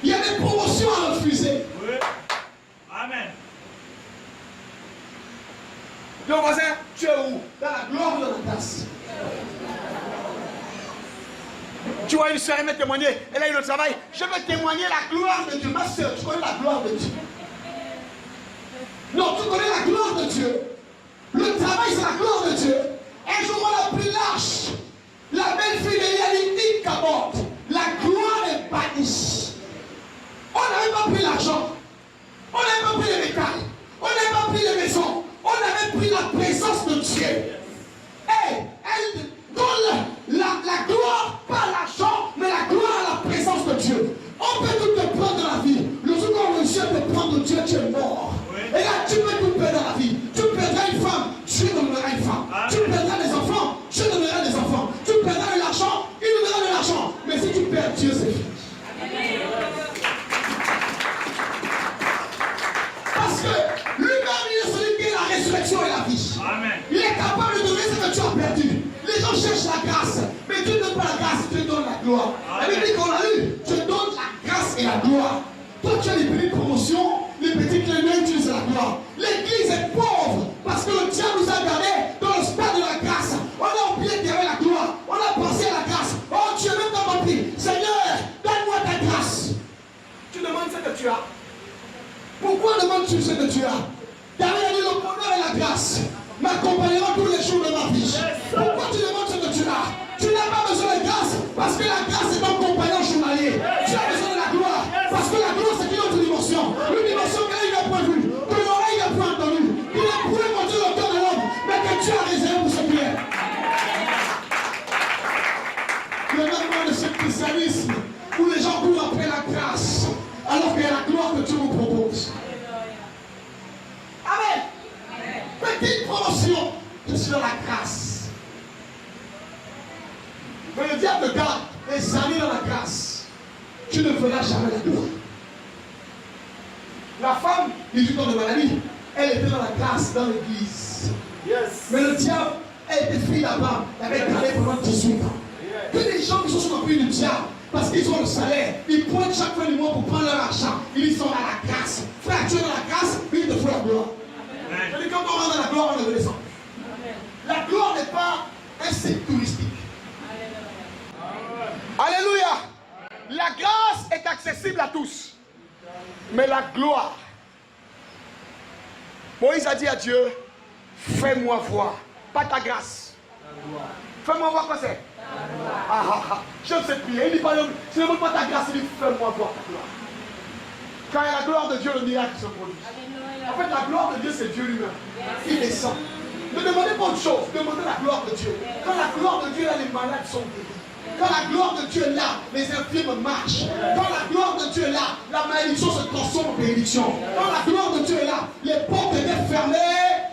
Il y a des promotions à refuser. Oui. Amen. Mon voisin, tu es où? Dans la gloire ou dans la grâce? Tu vois une soeur, elle m'a témoigné, elle a eu le travail. Je veux témoigner la gloire de Dieu. Ma soeur, tu connais la gloire de Dieu? Non, tu connais la gloire de Dieu. Le travail, c'est la gloire de Dieu. Un jour, on a pris l'arche. La belle fille d'Élie, Ikabot. La gloire est bannie. On n'avait pas pris l'argent. la présence de Dieu. Hey, elle donne la gloire, pas l'argent, mais la gloire à la présence de Dieu. On peut tout te prendre dans la vie. Le jour où on réussit à te prendre de Dieu, tu es mort. Et là, tu peux tout perdre dans la vie. Tu perdras une femme, Dieu donnera une femme. Tu perdras des enfants, Dieu donnera des enfants. Tu perdras de l'argent, il donnera de l'argent. Mais si tu perds Dieu, c'est fini. Parce que lui-même, il est celui qui est la résurrection et la vie. Amen. Il est capable de donner ce que tu as perdu. Les gens cherchent la grâce, mais Dieu ne donne pas la grâce, Dieu donne la gloire. La Bible dit qu'on a lu, Dieu donne la grâce et la gloire. Toi, tu as les petites promotions, les petites clés, tu utilises la gloire. L'église est pauvre parce que le diable nous a gardés dans le stade de la grâce. On a oublié qu'il y avait la gloire. On a pensé à la grâce. Oh, tu es même dans mon prix. Seigneur, donne-moi ta grâce. Tu demandes ce que tu as. Pourquoi demandes-tu ce que tu as? David a dit le bonheur et la grâce m'accompagneront tous les jours de ma vie. Pourquoi tu demandes ce que tu as? Tu n'as pas besoin de grâce parce que la grâce est ton compagnon journalier. Tu as besoin de la gloire parce que la gloire c'est une autre dimension. Une dimension que l'œil n'a point vue, que l'oreille n'a point entendue, qui n'a point monté le cœur de l'homme, mais que tu as réservé pour ce qui est. Il y a même de ce christianisme où les gens courent après la grâce alors qu'il y a la gloire que Dieu nous propose. Amen. Petite promotion, je suis dans la grâce. Mais le diable te garde les années dans la grâce. Tu ne feras jamais la gloire. La femme, 18 ans de maladie, elle était dans la grâce dans l'église. Yes. Mais le diable, elle était fille là-bas, elle avait gardé pendant 18 ans. Que les gens qui sont sous le pied du diable, parce qu'ils ont le salaire, ils pointent chaque fin du mois pour prendre leur argent. Ils sont dans la grâce. Frère, tu es dans la grâce, mais il te faut la gloire. Je dis, quand on rentre dans la gloire, on ne redescend. La gloire n'est pas un site touristique. Alléluia. La grâce est accessible à tous. Mais la gloire. Moïse a dit à Dieu, fais-moi voir. Pas ta grâce. Fais-moi voir quoi c'est. Je ne sais prier. Il dit pas, je ne demande pas ta grâce, il dit fais-moi voir ta gloire. Quand il y a la gloire de Dieu, le miracle se produit. En fait, la gloire de Dieu, c'est Dieu lui-même. Il descend. Ne demandez pas autre chose, demandez la gloire de Dieu. Quand la gloire de Dieu est là, les malades sont guéris. Quand la gloire de Dieu est là, les infirmes marchent. Quand la gloire de Dieu est là, la malédiction se transforme en bénédiction. Quand la gloire de Dieu est là, les portes étaient fermées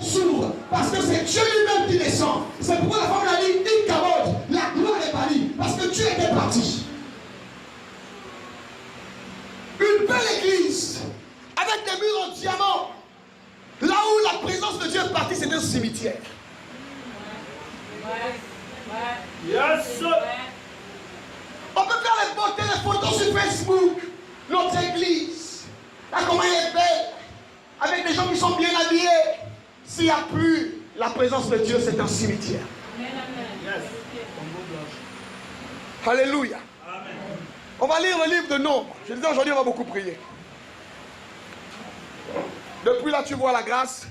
s'ouvrent. Parce que c'est Dieu lui-même qui descend. C'est pourquoi la femme a dit, Ikabod, la gloire est partie. Parce que Dieu était parti. Une belle église, avec des murs en diamant. Là où la présence de Dieu est partie, c'est un cimetière. Yes. On peut faire les beautés, les photos sur Facebook. Notre église, là comment elle est belle, avec des gens qui sont bien habillés. S'il n'y a plus la présence de Dieu, c'est un cimetière. Yes. Alléluia. Amen. On va lire le livre de Nombres. Je disais aujourd'hui, on va beaucoup prier. Depuis là, tu vois la grâce,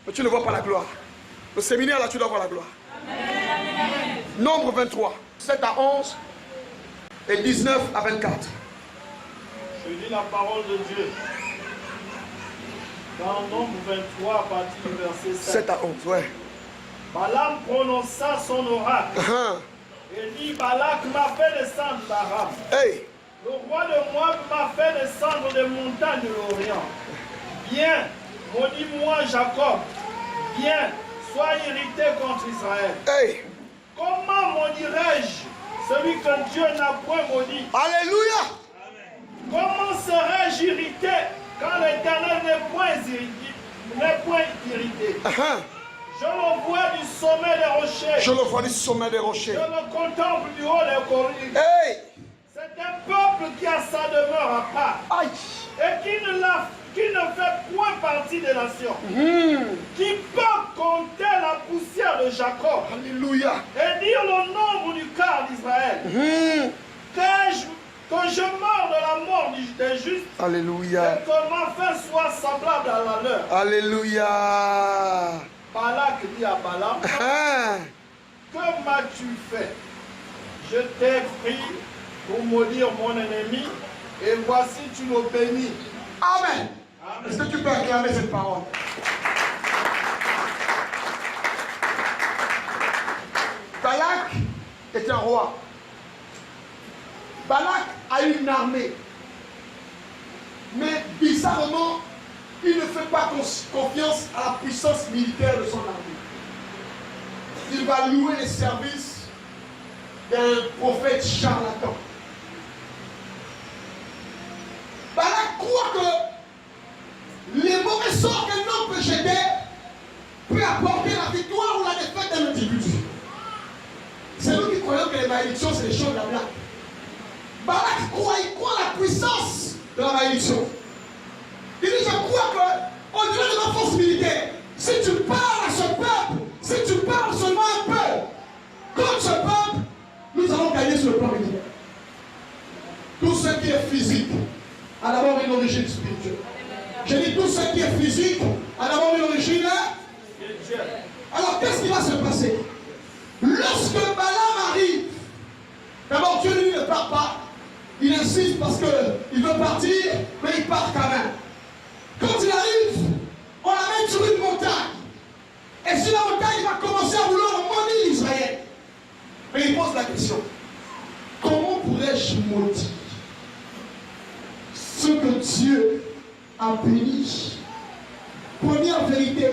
mais tu ne vois pas la gloire. Le séminaire, là, tu dois voir la gloire. Amen. Nombre 23, 7 à 11 et 19 à 24. Je lis la parole de Dieu. Dans Nombre 23, à partir du verset 7. 7 à 11, ouais. Balaam prononça son oracle. Et dit, Balak m'a fait descendre d'Aram. Hey. Le roi de Moab m'a fait descendre des montagnes de l'Orient. Viens, maudis-moi Jacob. Viens, sois irrité contre Israël. Hey. Comment maudirais-je celui que Dieu n'a point maudit? Alléluia. Comment serais-je irrité quand l'Éternel n'est point irrité? Je le vois du sommet des rochers. Je le vois du sommet des rochers. Je le contemple du haut des collines. Hey. C'est un peuple qui a sa demeure à part. Aïe. Et qui ne fait point partie des nations. Qui peut compter la poussière de Jacob. Alléluia. Et dire le nombre du quart d'Israël. Que je meurs de la mort des justes. Alléluia. Et que ma fin soit semblable à la leur. Alléluia. Balak dit à Balaam, que m'as-tu fait? Je t'ai pris pour maudire mon ennemi, et voici tu le bénis. Amen. Est-ce que tu peux acclamer cette parole? roi. Balak a une armée. Mais bizarrement, il ne fait pas confiance à la puissance militaire de son armée. Il va louer les services d'un prophète charlatan. Balak croit que les mauvais sorts qu'un homme peut jeter peut apporter la victoire ou la défaite d'un individu. C'est nous qui croyons que les malédictions, c'est les choses de la blague. Balak il croit la puissance de la malédiction. Il dit, je crois qu'au-delà de ma force militaire, si tu parles à ce peuple, si tu parles seulement un peu, contre ce peuple, nous allons gagner sur le plan militaire. Tout ce qui est physique a d'abord une origine spirituelle. Je dis tout ce qui est physique a d'abord une origine spirituelle. Alors qu'est-ce qui va se passer? Lorsque Balaam arrive, d'abord Dieu lui ne part pas. Il insiste parce qu'il veut partir, mais il part quand même. Quand il arrive, on l'amène sur une montagne. Et sur la montagne, il va commencer à vouloir maudire Israël. Mais il pose la question, comment pourrais-je maudire ce que Dieu a béni? Première vérité,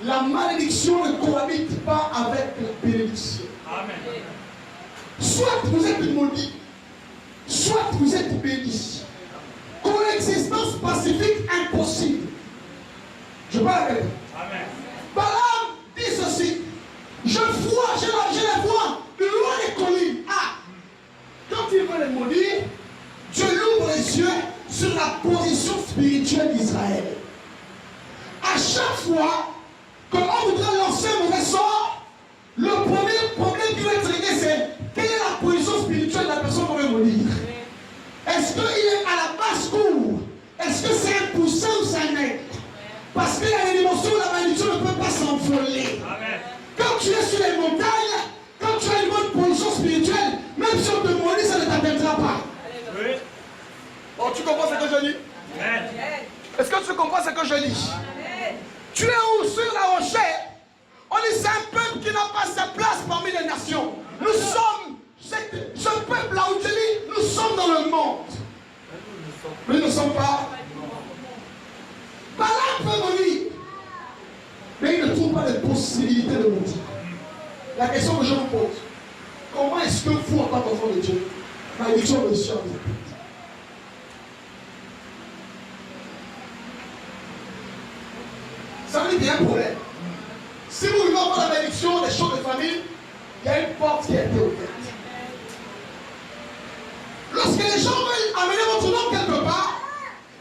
la malédiction ne cohabite pas avec la bénédiction. Amen. Soit vous êtes maudit, soit vous êtes béni. Coexistence pacifique impossible. Je parle avec vous. Amen. Balaam dit ceci. Je les vois de loin les collines. Ah, quand il veut les maudire, Dieu ouvre les yeux sur la position spirituelle d'Israël. À chaque fois qu'on voudrait lancer un mauvais sort, le premier problème qui va être réglé, c'est quelle est la position spirituelle de la personne qu'on veut maudire. Est-ce qu'il est à la basse-cour? Est-ce que c'est un poussin ou c'est un aigle? Parce qu'il y a une dimension où la malédiction ne peut pas s'envoler. Quand tu es sur les montagnes, quand tu as une bonne position spirituelle, même si on te maudit, ça ne t'atteindra pas. Oui. Oh, tu comprends ce que je dis? Est-ce que tu comprends ce que je dis? Tu es où sur la rocher? On dit c'est un peuple qui n'a pas sa place parmi les nations. Nous sommes, ce peuple-là où tu dis, nous sommes dans le monde. Mais nous ne sommes pas. Balaam peut venir, mais il ne trouve pas de possibilité de mentir. La question que je vous pose, comment est-ce que vous, en tant qu'enfant de Dieu, malédiction de Dieu, ça veut dire qu'il y a un problème. Si vous voulez avoir la malédiction des choses de famille, il y a une porte qui a été ouverte. Lorsque les gens veulent amener votre nom quelque part,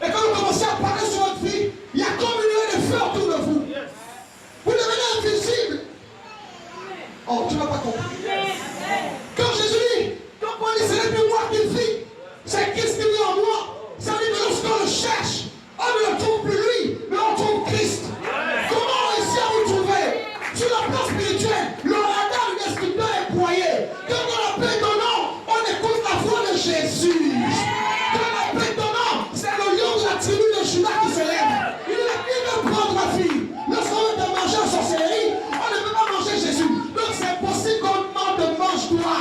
et quand vous commencez à parler sur votre vie, il y a comme une de feu autour de vous. Vous devenez invisible. Oh, tu n'as pas compris. Quand Jésus dit, quand Paul dit, ce n'est plus moi qui vis, c'est Christ qui vit en moi. Ça veut dire que lorsqu'on le cherche, on ne le trouve plus lui, mais on trouve Christ. Comment réussir à vous trouver? Sur le plan spirituel, le radar du destructeur est broyé. Quand on appelle ton nom, on écoute la voix de Jésus. Quand on appelle ton nom, c'est le lion de la tribu de Judas qui se lève. Il veut prendre ma fille. Lorsqu'on veut te manger en sorcellerie, on ne peut pas manger Jésus. Donc c'est possible qu'on demande de mange-toi.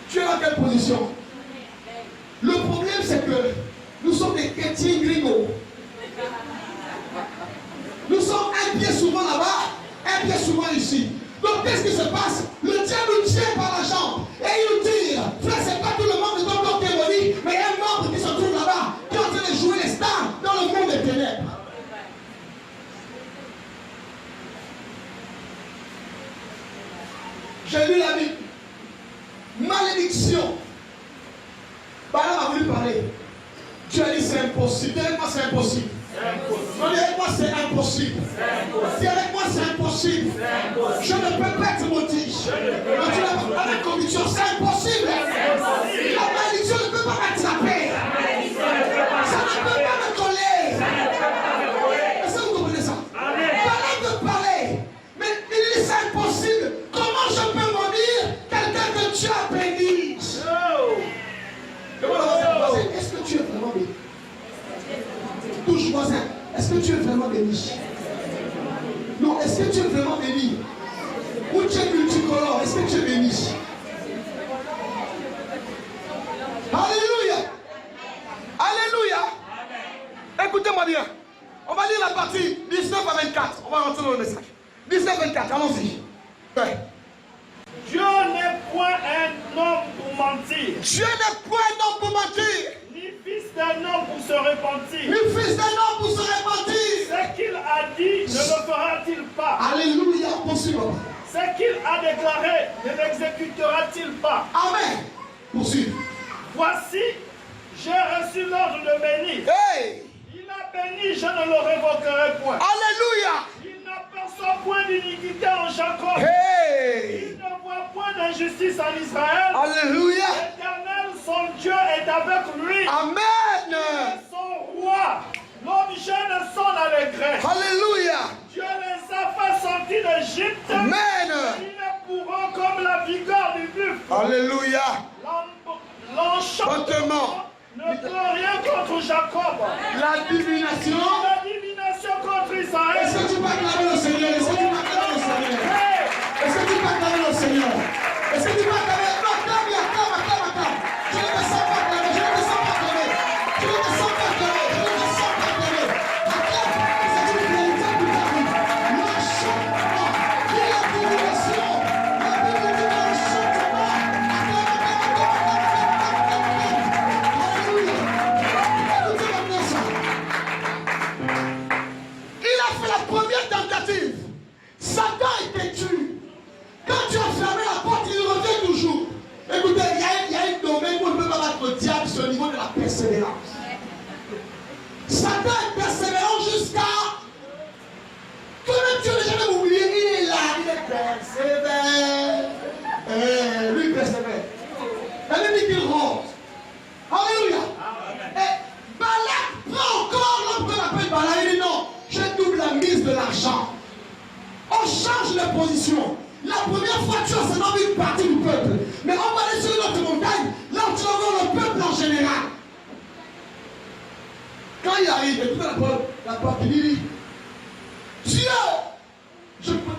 Tu es dans quelle position? Le problème c'est que nous sommes des chrétiens gringos. Nous sommes un pied souvent là-bas, un pied souvent ici. Donc qu'est-ce qui se passe? Le diable nous tient par la jambe et il nous tire. Frère, c'est pas tout le monde de ton corps qui est maudit, mais il y a un membre qui se trouve là-bas, qui est en train de jouer les stars dans le monde des ténèbres. J'ai lu la Bible. Malédiction. Balaam a voulu parler. Dieu a dit c'est impossible. Dis avec moi c'est impossible. Non, dis avec moi c'est impossible. Dis avec moi c'est impossible. Je ne peux pas être maudit. Avec conviction, c'est impossible. La malédiction ne peut pas m'attraper. Ça ne peut pas me coller. Est-ce que vous comprenez ça? Balaam veut parler. Mais il dit c'est impossible. Comment je peux maudire quelqu'un que Dieu a béni? Est-ce que tu es vraiment béni? Touche voisin. Est-ce que tu es vraiment béni? Non, est-ce que tu es vraiment béni? Ou tu es Jésus-Christ. Alléluia. Alléluia. Écoutez-moi bien. On va lire la partie 19 à 24. On va rentrer dans le message. 19 à 24, allons-y. Ouais. Dieu n'est point un homme pour mentir, Dieu n'est point un homme pour mentir, ni fils d'un homme pour se repentir. ni fils d'un homme pour se repentir. Ce qu'il a dit, ne le fera-t-il pas? Alléluia. Poursuis, papa. Ce qu'il a déclaré, ne l'exécutera-t-il pas? Amen. Poursuis. Voici, j'ai reçu l'ordre de bénir. Hey. Il a béni, je ne le révoquerai point. Alléluia. Il n'aperçoit point d'iniquité en Jacob. Hey. Il ne voit point d'injustice en Israël. Alléluia. L'Éternel, son Dieu, est avec lui. Amen. Son roi, l'objet de son allégresse. Alléluia. Dieu les a fait sortir d'Égypte. Amen. Il est pour eux comme la vigueur du buffle. Alléluia. L'enchantement ne peut rien contre Jacob. La divination. La divination contre Israël. Est-ce que tu peux acclamer le Seigneur? Est-ce que tu peux acclamer le Seigneur? Est-ce que tu peux acclamer le Seigneur? Est-ce que tu peux acclamer? Non, acclame. Je ne te sens pas acclamer. Je ne te sens pas acclamer. Je ne te sens pas acclamer. Je ne te sens pas acclamer. Acclame. C'est une réalité pour ta vie. L'enchantement. Il y a la divination. La divinité de l'enchantement. Alléluia. Écoutez-moi bien ça. Il a fait la première tentative. Satan était tué. Quand tu as fermé la porte, il revient toujours. Écoutez, il y a un domaine où on ne peut pas battre le diable, c'est au niveau de la persévérance. Satan est persévérant jusqu'à... Que même Dieu n'a jamais oublié, il est là, il est persévère. Lui, il persévère. La Bible dit qu'il rentre. Alléluia. Et Balak prend encore l'homme qu'on appelle Balak. Il dit non, je double la mise de l'argent. On change de position. La première fois, tu as seulement vu une partie du peuple. Mais on va aller sur une autre montagne, là où tu vas voir le peuple en général. Quand il arrive, écoutez la porte, il dit Dieu,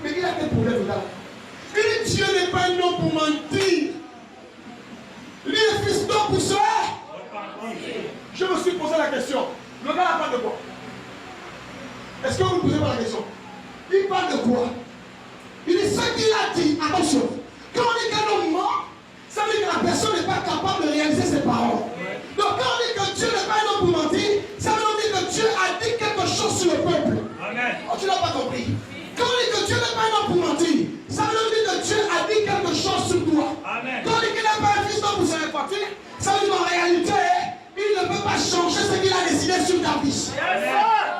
mais il a quel problème là? Il dit Dieu n'est pas un homme pour mentir. Il est fils d'homme pour se. Je me suis posé la question. Le gars parle de quoi? Est-ce que vous ne posez pas la question? Il parle de quoi? Il dit ce qu'il a dit, attention, quand on dit qu'un homme ment, ça veut dire que la personne n'est pas capable de réaliser ses paroles. Donc quand on dit que Dieu n'est pas un homme pour mentir, ça veut dire que Dieu a dit quelque chose sur le peuple. Amen. Oh, tu n'as pas compris. Quand on dit que Dieu n'est pas un homme pour mentir, ça veut dire que Dieu a dit quelque chose sur toi. Amen. Quand on dit qu'il n'est pas un fils d'homme pour se répartir, ça veut dire qu'en réalité, il ne peut pas changer ce qu'il a décidé sur ta vie.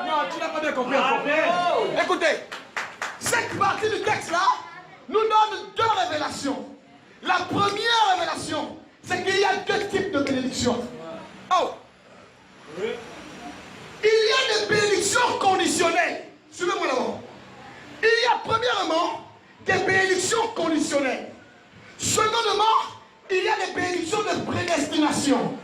Non, tu n'as pas bien compris encore. Écoutez. Cette partie du texte-là nous donne deux révélations. La première révélation, c'est qu'il y a deux types de bénédictions. Oh! Il y a des bénédictions conditionnelles. Suivez-moi d'abord. Il y a premièrement des bénédictions conditionnelles. Secondement, il y a des bénédictions de prédestination.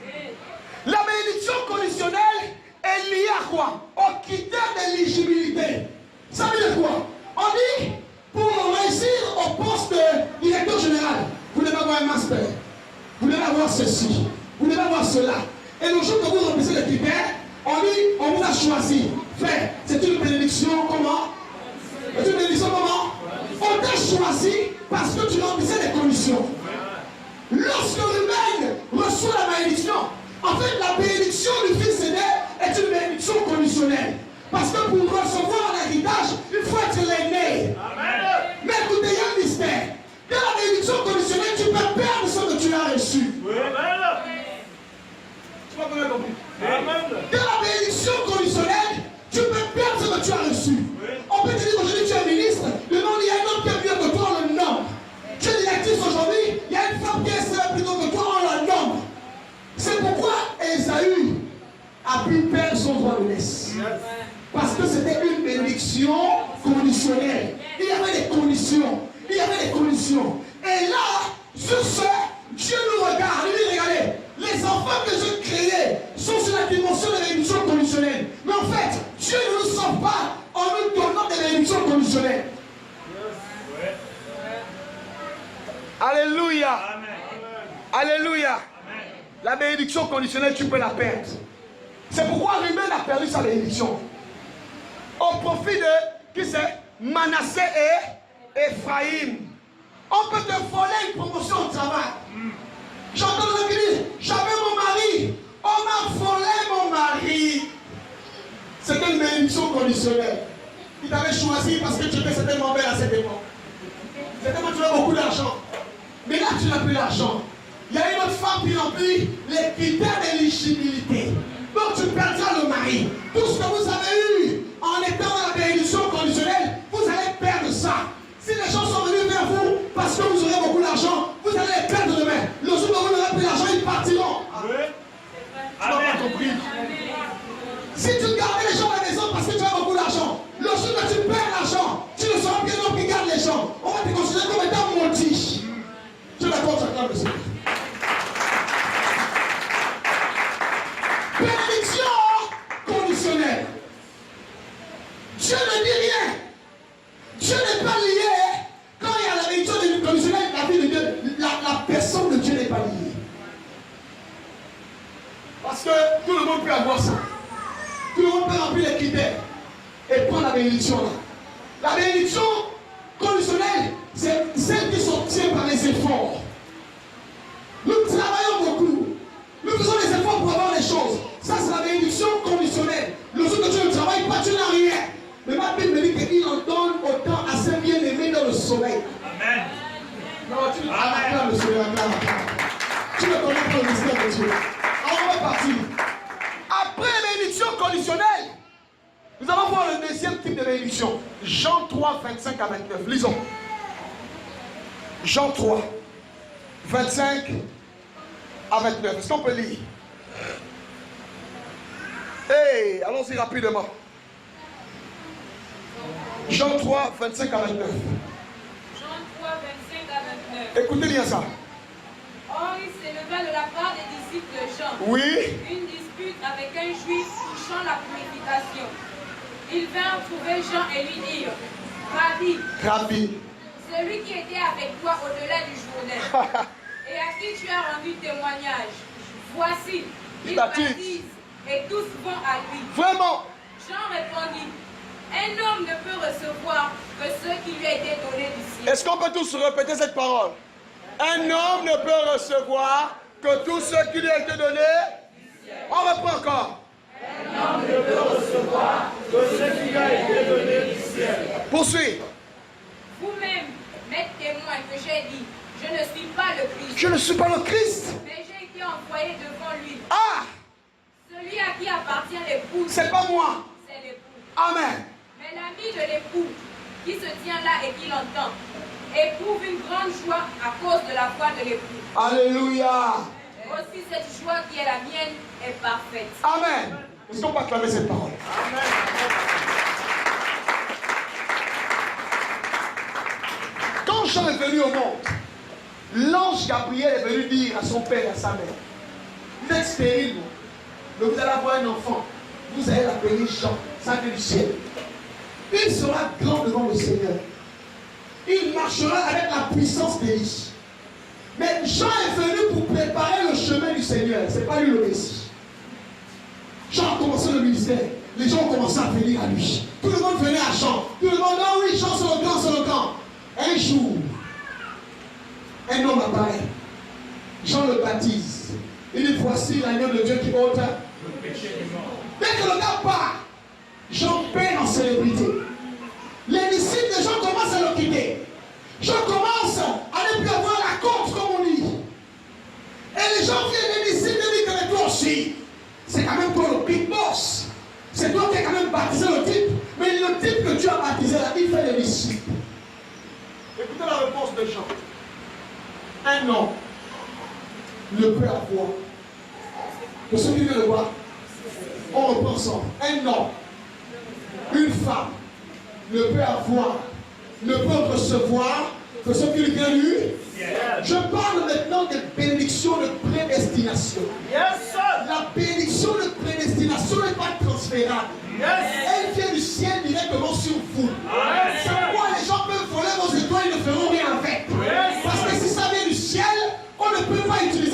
La bénédiction conditionnelle est liée à quoi? Au critère d'éligibilité. Ça veut dire quoi? On dit, pour réussir au poste de directeur général, vous devez avoir un master, vous devez avoir ceci, vous devez avoir cela. Et le jour que vous remplissez les critères, on dit, on vous a choisi. Frère, c'est une bénédiction comment? C'est une bénédiction comment? On t'a choisi parce que tu remplissais les conditions. Lorsque l'humain reçoit la bénédiction, en fait, la bénédiction du Fils aîné est une bénédiction conditionnelle. Parce que pour recevoir l'héritage, il faut être l'aîné. Mais écoutez, il y a un mystère. Dans la bénédiction conditionnelle, tu peux perdre ce que tu as reçu. Tu m'as bien compris? Dans la bénédiction conditionnelle, tu peux perdre ce que tu as reçu. On peut te dire aujourd'hui tu es ministre, le nom il y a un homme qui est mieux que toi, on le nomme. Tu es directrice aujourd'hui, il y a une femme qui est plus grande que toi, on la nomme. C'est pourquoi Esaü a pu perdre son droit de naissance. Parce que c'était une bénédiction conditionnelle. Il y avait des conditions. Il y avait des conditions. Et là, sur ce, Dieu nous regarde. Il dit, regardez, les enfants que je créais sont sur la dimension de bénédiction conditionnelle. Mais en fait, Dieu ne nous sauve pas en nous donnant des bénédictions conditionnelles. Alléluia. Alléluia. La bénédiction conditionnelle, tu peux la perdre. C'est pourquoi Ruben a perdu sa bénédiction. Au profit de, qui c'est, Manassé et Ephraïm. On peut te voler une promotion au travail. J'entends le qui dit, j'avais mon mari, on m'a volé mon mari. C'était une bénédiction conditionnelle. Il t'avait choisi parce que tu étais certainement belle à cette époque. Certainement tu as beaucoup d'argent. Mais là tu n'as plus d'argent. Il y a une autre femme qui remplit les critères d'éligibilité. Donc tu perdras le mari. Tout ce que vous avez eu en étant dans la bénédiction conditionnelle, vous allez perdre ça. Si les gens sont venus vers vous parce que vous aurez beaucoup d'argent, vous allez les perdre demain. Le jour où vous n'aurez plus d'argent, ils partiront. Tu n'as pas compris. Si tu gardais les gens à la maison parce que tu as beaucoup d'argent, le jour où tu perds l'argent, tu ne seras plus l'homme qui garde les gens. On va te considérer comme étant maudit. Tu es d'accord, j'acclame le Seigneur. Bénédiction conditionnelle. Dieu ne dit rien. Dieu n'est pas lié. Quand il y a la bénédiction conditionnelle, la vie de Dieu, la personne de Dieu n'est pas liée. Parce que tout le monde peut avoir ça. Tout le monde peut remplir les critères et prendre la bénédiction là. La bénédiction conditionnelle, c'est celle qui s'obtient par les efforts. Nous travaillons beaucoup. Nous faisons des efforts pour avoir les choses. Ça, c'est la bénédiction conditionnelle. Le jour que tu ne travailles pas, tu n'as rien. Mais ma Bible me dit qu'il en donne autant à ses bien-aimés dans le soleil. Amen. Non, tu ne acclame le Seigneur. Tu ne connais pas le mystère de Dieu. Alors on va partir. Après bénédiction conditionnelle, nous allons voir le deuxième type de bénédiction. Jean 3, 25 à 29. Lisons. Jean 3, 25 à 29. Est-ce qu'on peut lire? Hey, allons-y rapidement. Jean 3, 25 à 29. Jean 3, 25 à 29. Écoutez bien ça. Or, il s'éleva de la part des disciples de Jean Oui. une dispute avec un juif touchant la purification. Ils vinrent trouver Jean et lui dire, Rabbi, celui qui était avec toi au-delà du Jourdain, et à qui tu as rendu témoignage, voici, il baptise, et tous vont à lui. Vraiment. Jean répondit, un homme ne peut recevoir que ce qui lui a été donné du ciel. Est-ce qu'on peut tous répéter cette parole? Un homme ne peut recevoir que tout ce qui lui a été donné. On reprend encore. Un homme ne peut recevoir que ce qui lui a été donné du ciel. Poursuis. Vous-même, m'êtes témoin que j'ai dit, je ne suis pas le Christ. Je ne suis pas le Christ. Mais j'ai été envoyé devant lui. Ah! Celui à qui appartient l'époux. C'est pas moi. C'est l'époux. Amen. Mais l'ami de l'époux, qui se tient là et qui l'entend, éprouve une grande joie à cause de la foi de l'époux. Alléluia. Aussi cette joie qui est la mienne est parfaite. Amen. Est-ce qu'on peut acclamer cette parole? Amen. Quand Jean est venu au monde, l'ange Gabriel est venu dire à son père et à sa mère, vous êtes stérile, mais vous allez avoir un enfant. Vous allez l'appeler Jean, ça vient du ciel. Il sera grand devant le Seigneur. Il marchera avec la puissance d'Élie. Mais Jean est venu pour préparer le chemin du Seigneur. Ce n'est pas lui le Messie. Jean a commencé le ministère. Les gens ont commencé à venir à lui. Tout le monde venait à Jean. Tout le monde, ah oui, Jean c'est le grand, c'est le grand. Un jour, un homme apparaît. Jean le baptise. Il dit, voici l'agneau de Dieu qui ôte le péché du monde. Dès que le gars part, Jean perd en célébrité. Les disciples de Jean commencent à le quitter. Jean commence à ne plus avoir la compte, comme on dit. Et les gens viennent, les disciples disent que toi aussi, c'est quand même toi le big boss. C'est toi qui as quand même baptisé le type. Mais le type que tu as baptisé là, il fait les disciples. Écoutez la réponse de Jean. Un homme ne peut avoir que ce qui vient de voir. On reprend ensemble. Un homme, une femme ne peut avoir, ne peut recevoir que ce qui lui vient lui. Je parle maintenant de bénédiction de prédestination. Yes, sir. La bénédiction de prédestination n'est pas transférable. Yes. Elle vient du ciel directement sur vous. C'est pourquoi les gens peuvent voler vos étoiles, ils ne feront rien avec. Yes. Parce que si ça vient du ciel, on ne peut pas utiliser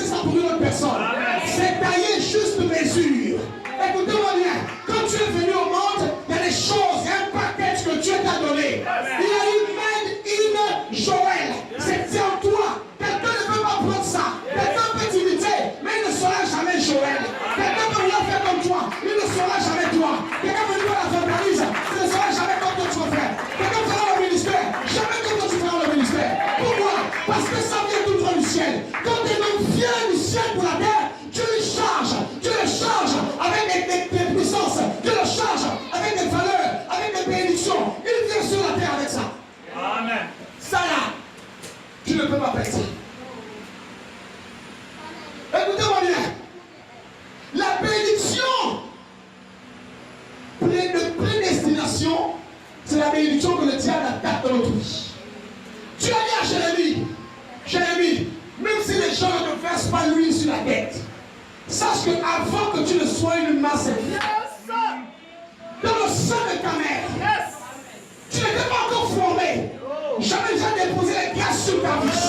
juste mesure. Écoutez-moi bien. Quand tu es venu au monde, il y a des choses, il y a un package que Dieu t'a donné. Il y a eu Made in Joël. C'est en toi. Quelqu'un ne peut pas prendre ça. Quelqu'un peut t'imiter, mais il ne sera jamais Joël. Quelqu'un peut rien faire comme toi, il ne sera jamais toi. Quelqu'un peut faire la fantaisie, il ne sera jamais comme toi tu vas faire. Quelqu'un fera le ministère, jamais comme toi tu feras le ministère. Pourquoi? Parce que ça vient tout droit du ciel. Quand un homme vient du ciel pour la terre, Dieu le charge avec des puissances, Dieu le charge avec des valeurs, avec des bénédictions. Il vient sur la terre avec ça. Amen. Ça là, tu ne peux pas perdre. Écoutez-moi bien. La bénédiction de prédestination, c'est la bénédiction que le diable attaque dans notre vie. Tu as dit à Jérémie, même si les gens ne te versent pas l'huile sur la tête, sache qu'avant que tu ne sois une masse, dans le sang de ta mère, tu n'étais pas encore formé. Jamais j'ai déposé les grâces sur ta vie.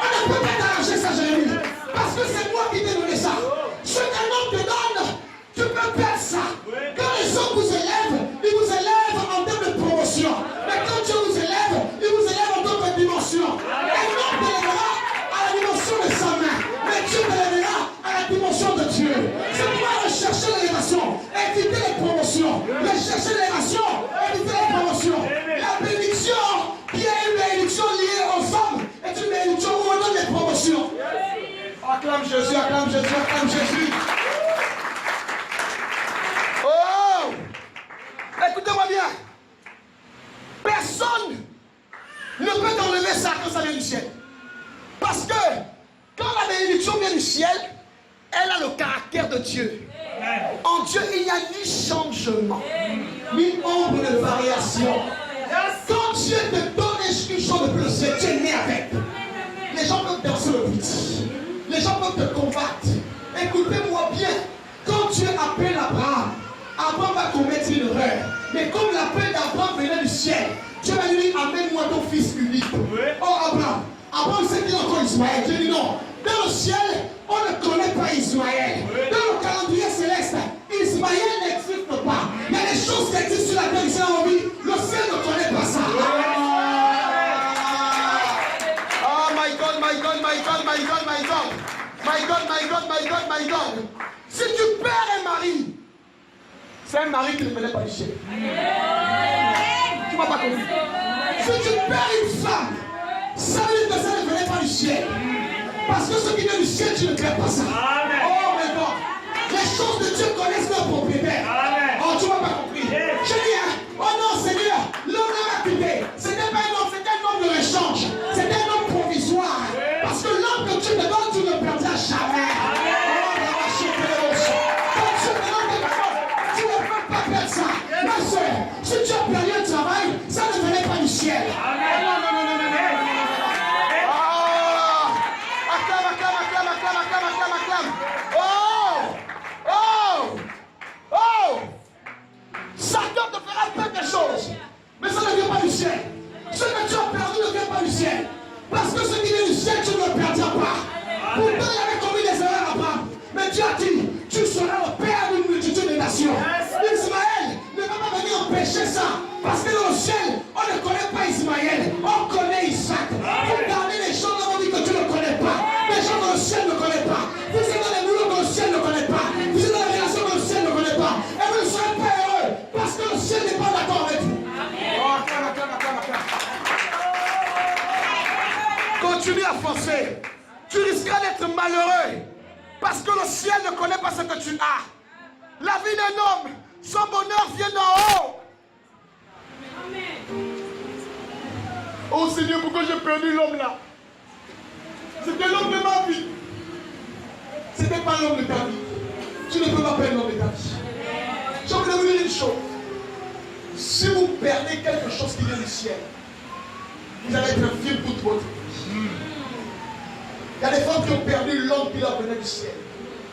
On ne peut pas t'arranger ça, Jérémie, parce que c'est moi qui t'ai donné ça. Ce qu'un homme te donne, tu peux perdre ça. Quand les hommes vous élèvent, ils vous élèvent en termes de promotion. Mais quand Dieu vous élève, il vous élève en termes de dimension. Un homme t'élèvera à la dimension de sa main, mais Dieu t'élèvera à la dimension de Dieu. C'est pourquoi rechercher l'élévation, éviter les promotions. Rechercher l'élévation, éviter les promotions. La bénédiction qui est une bénédiction liée aux hommes est une bénédiction où on donne les promotions. Acclame Jésus, acclame Jésus, acclame Jésus. Oh! Écoutez-moi bien. Personne ne peut t'enlever ça quand ça vient du ciel. Parce que quand la bénédiction vient du ciel, elle a le caractère de Dieu. En Dieu, il n'y a ni changement, ni ombre de variation. Quand Dieu te donne une chose de plus, tu es né avec. Les gens peuvent danser le petit. Les gens peuvent te combattre. Écoutez-moi bien. Quand Dieu appelle Abraham, Abraham va commettre une erreur. Mais comme l'appel d'Abraham venait du ciel, Dieu va lui dire, amène-moi ton fils unique. Oh Abraham sait qu'il y a encore Ismaël. Dieu dit non. Dans le ciel, on ne connaît pas Ismaël. Dans le calendrier céleste, Ismaël n'existe pas. Il y a des choses qui existent sur la terre ici en vie. Le ciel ne connaît pas ça. Oh my God, my God, my God, my God, my God. My God, my God, my God, my God. Si tu perds un mari, c'est un mari qui ne venait pas du ciel. Tu m'as pas compris. Si tu perds une femme, ça veut dire que ça ne venait pas du ciel. Parce que ce qui vient du ciel, tu ne crées pas ça. Oh my God. Les choses de Dieu connaissent leur propriétaire. Oh, tu m'as pas compris. Je dis, oh non Seigneur, l'homme l'a quitté. C'était pas un homme, c'était un homme de rechange. C'était un homme provisoire. Parce que l'homme que tu te donnes, tu ne perdras jamais. Quand tu te donnes quelque chose, tu ne peux pas perdre ça. Ma soeur, si tu as perdu un travail, ça ne venait pas du ciel. Satan te fera plein de choses, mais ça ne vient pas du ciel. Ce que tu as perdu ne vient pas du ciel. Parce que ce qui vient du ciel, tu ne le perdras pas. Pourtant, il avait commis des erreurs Abraham. Mais Dieu a dit, tu seras le père d'une multitude de nations. Ismaël ne va pas venir empêcher ça. Parce que dans le ciel, on ne connaît pas Ismaël. On connaît Isaac. Vous gardez les gens dans la vie que tu ne connais pas. Les gens dans le ciel ne connaissent pas. Vous êtes dans les boulots que le ciel ne connaît pas. Vous êtes dans les relations que le ciel ne connaît pas. Et vous ne serez pas heureux. Parce que le ciel n'est pas d'accord avec vous. Oh, acclame. Continue à forcer. Tu risqueras d'être malheureux. Parce que le ciel ne connaît pas ce que tu as. La vie d'un homme, son bonheur vient d'en haut. Oh Seigneur, pourquoi j'ai perdu l'homme là? C'était l'homme de ma vie. C'était pas l'homme de ta vie. Tu ne peux pas perdre l'homme de ta vie. Je vais vous dire une chose. Si vous perdez quelque chose qui vient du ciel, vous allez être un film toute votre vie. Il y a des femmes qui ont perdu l'homme qui leur venait du ciel.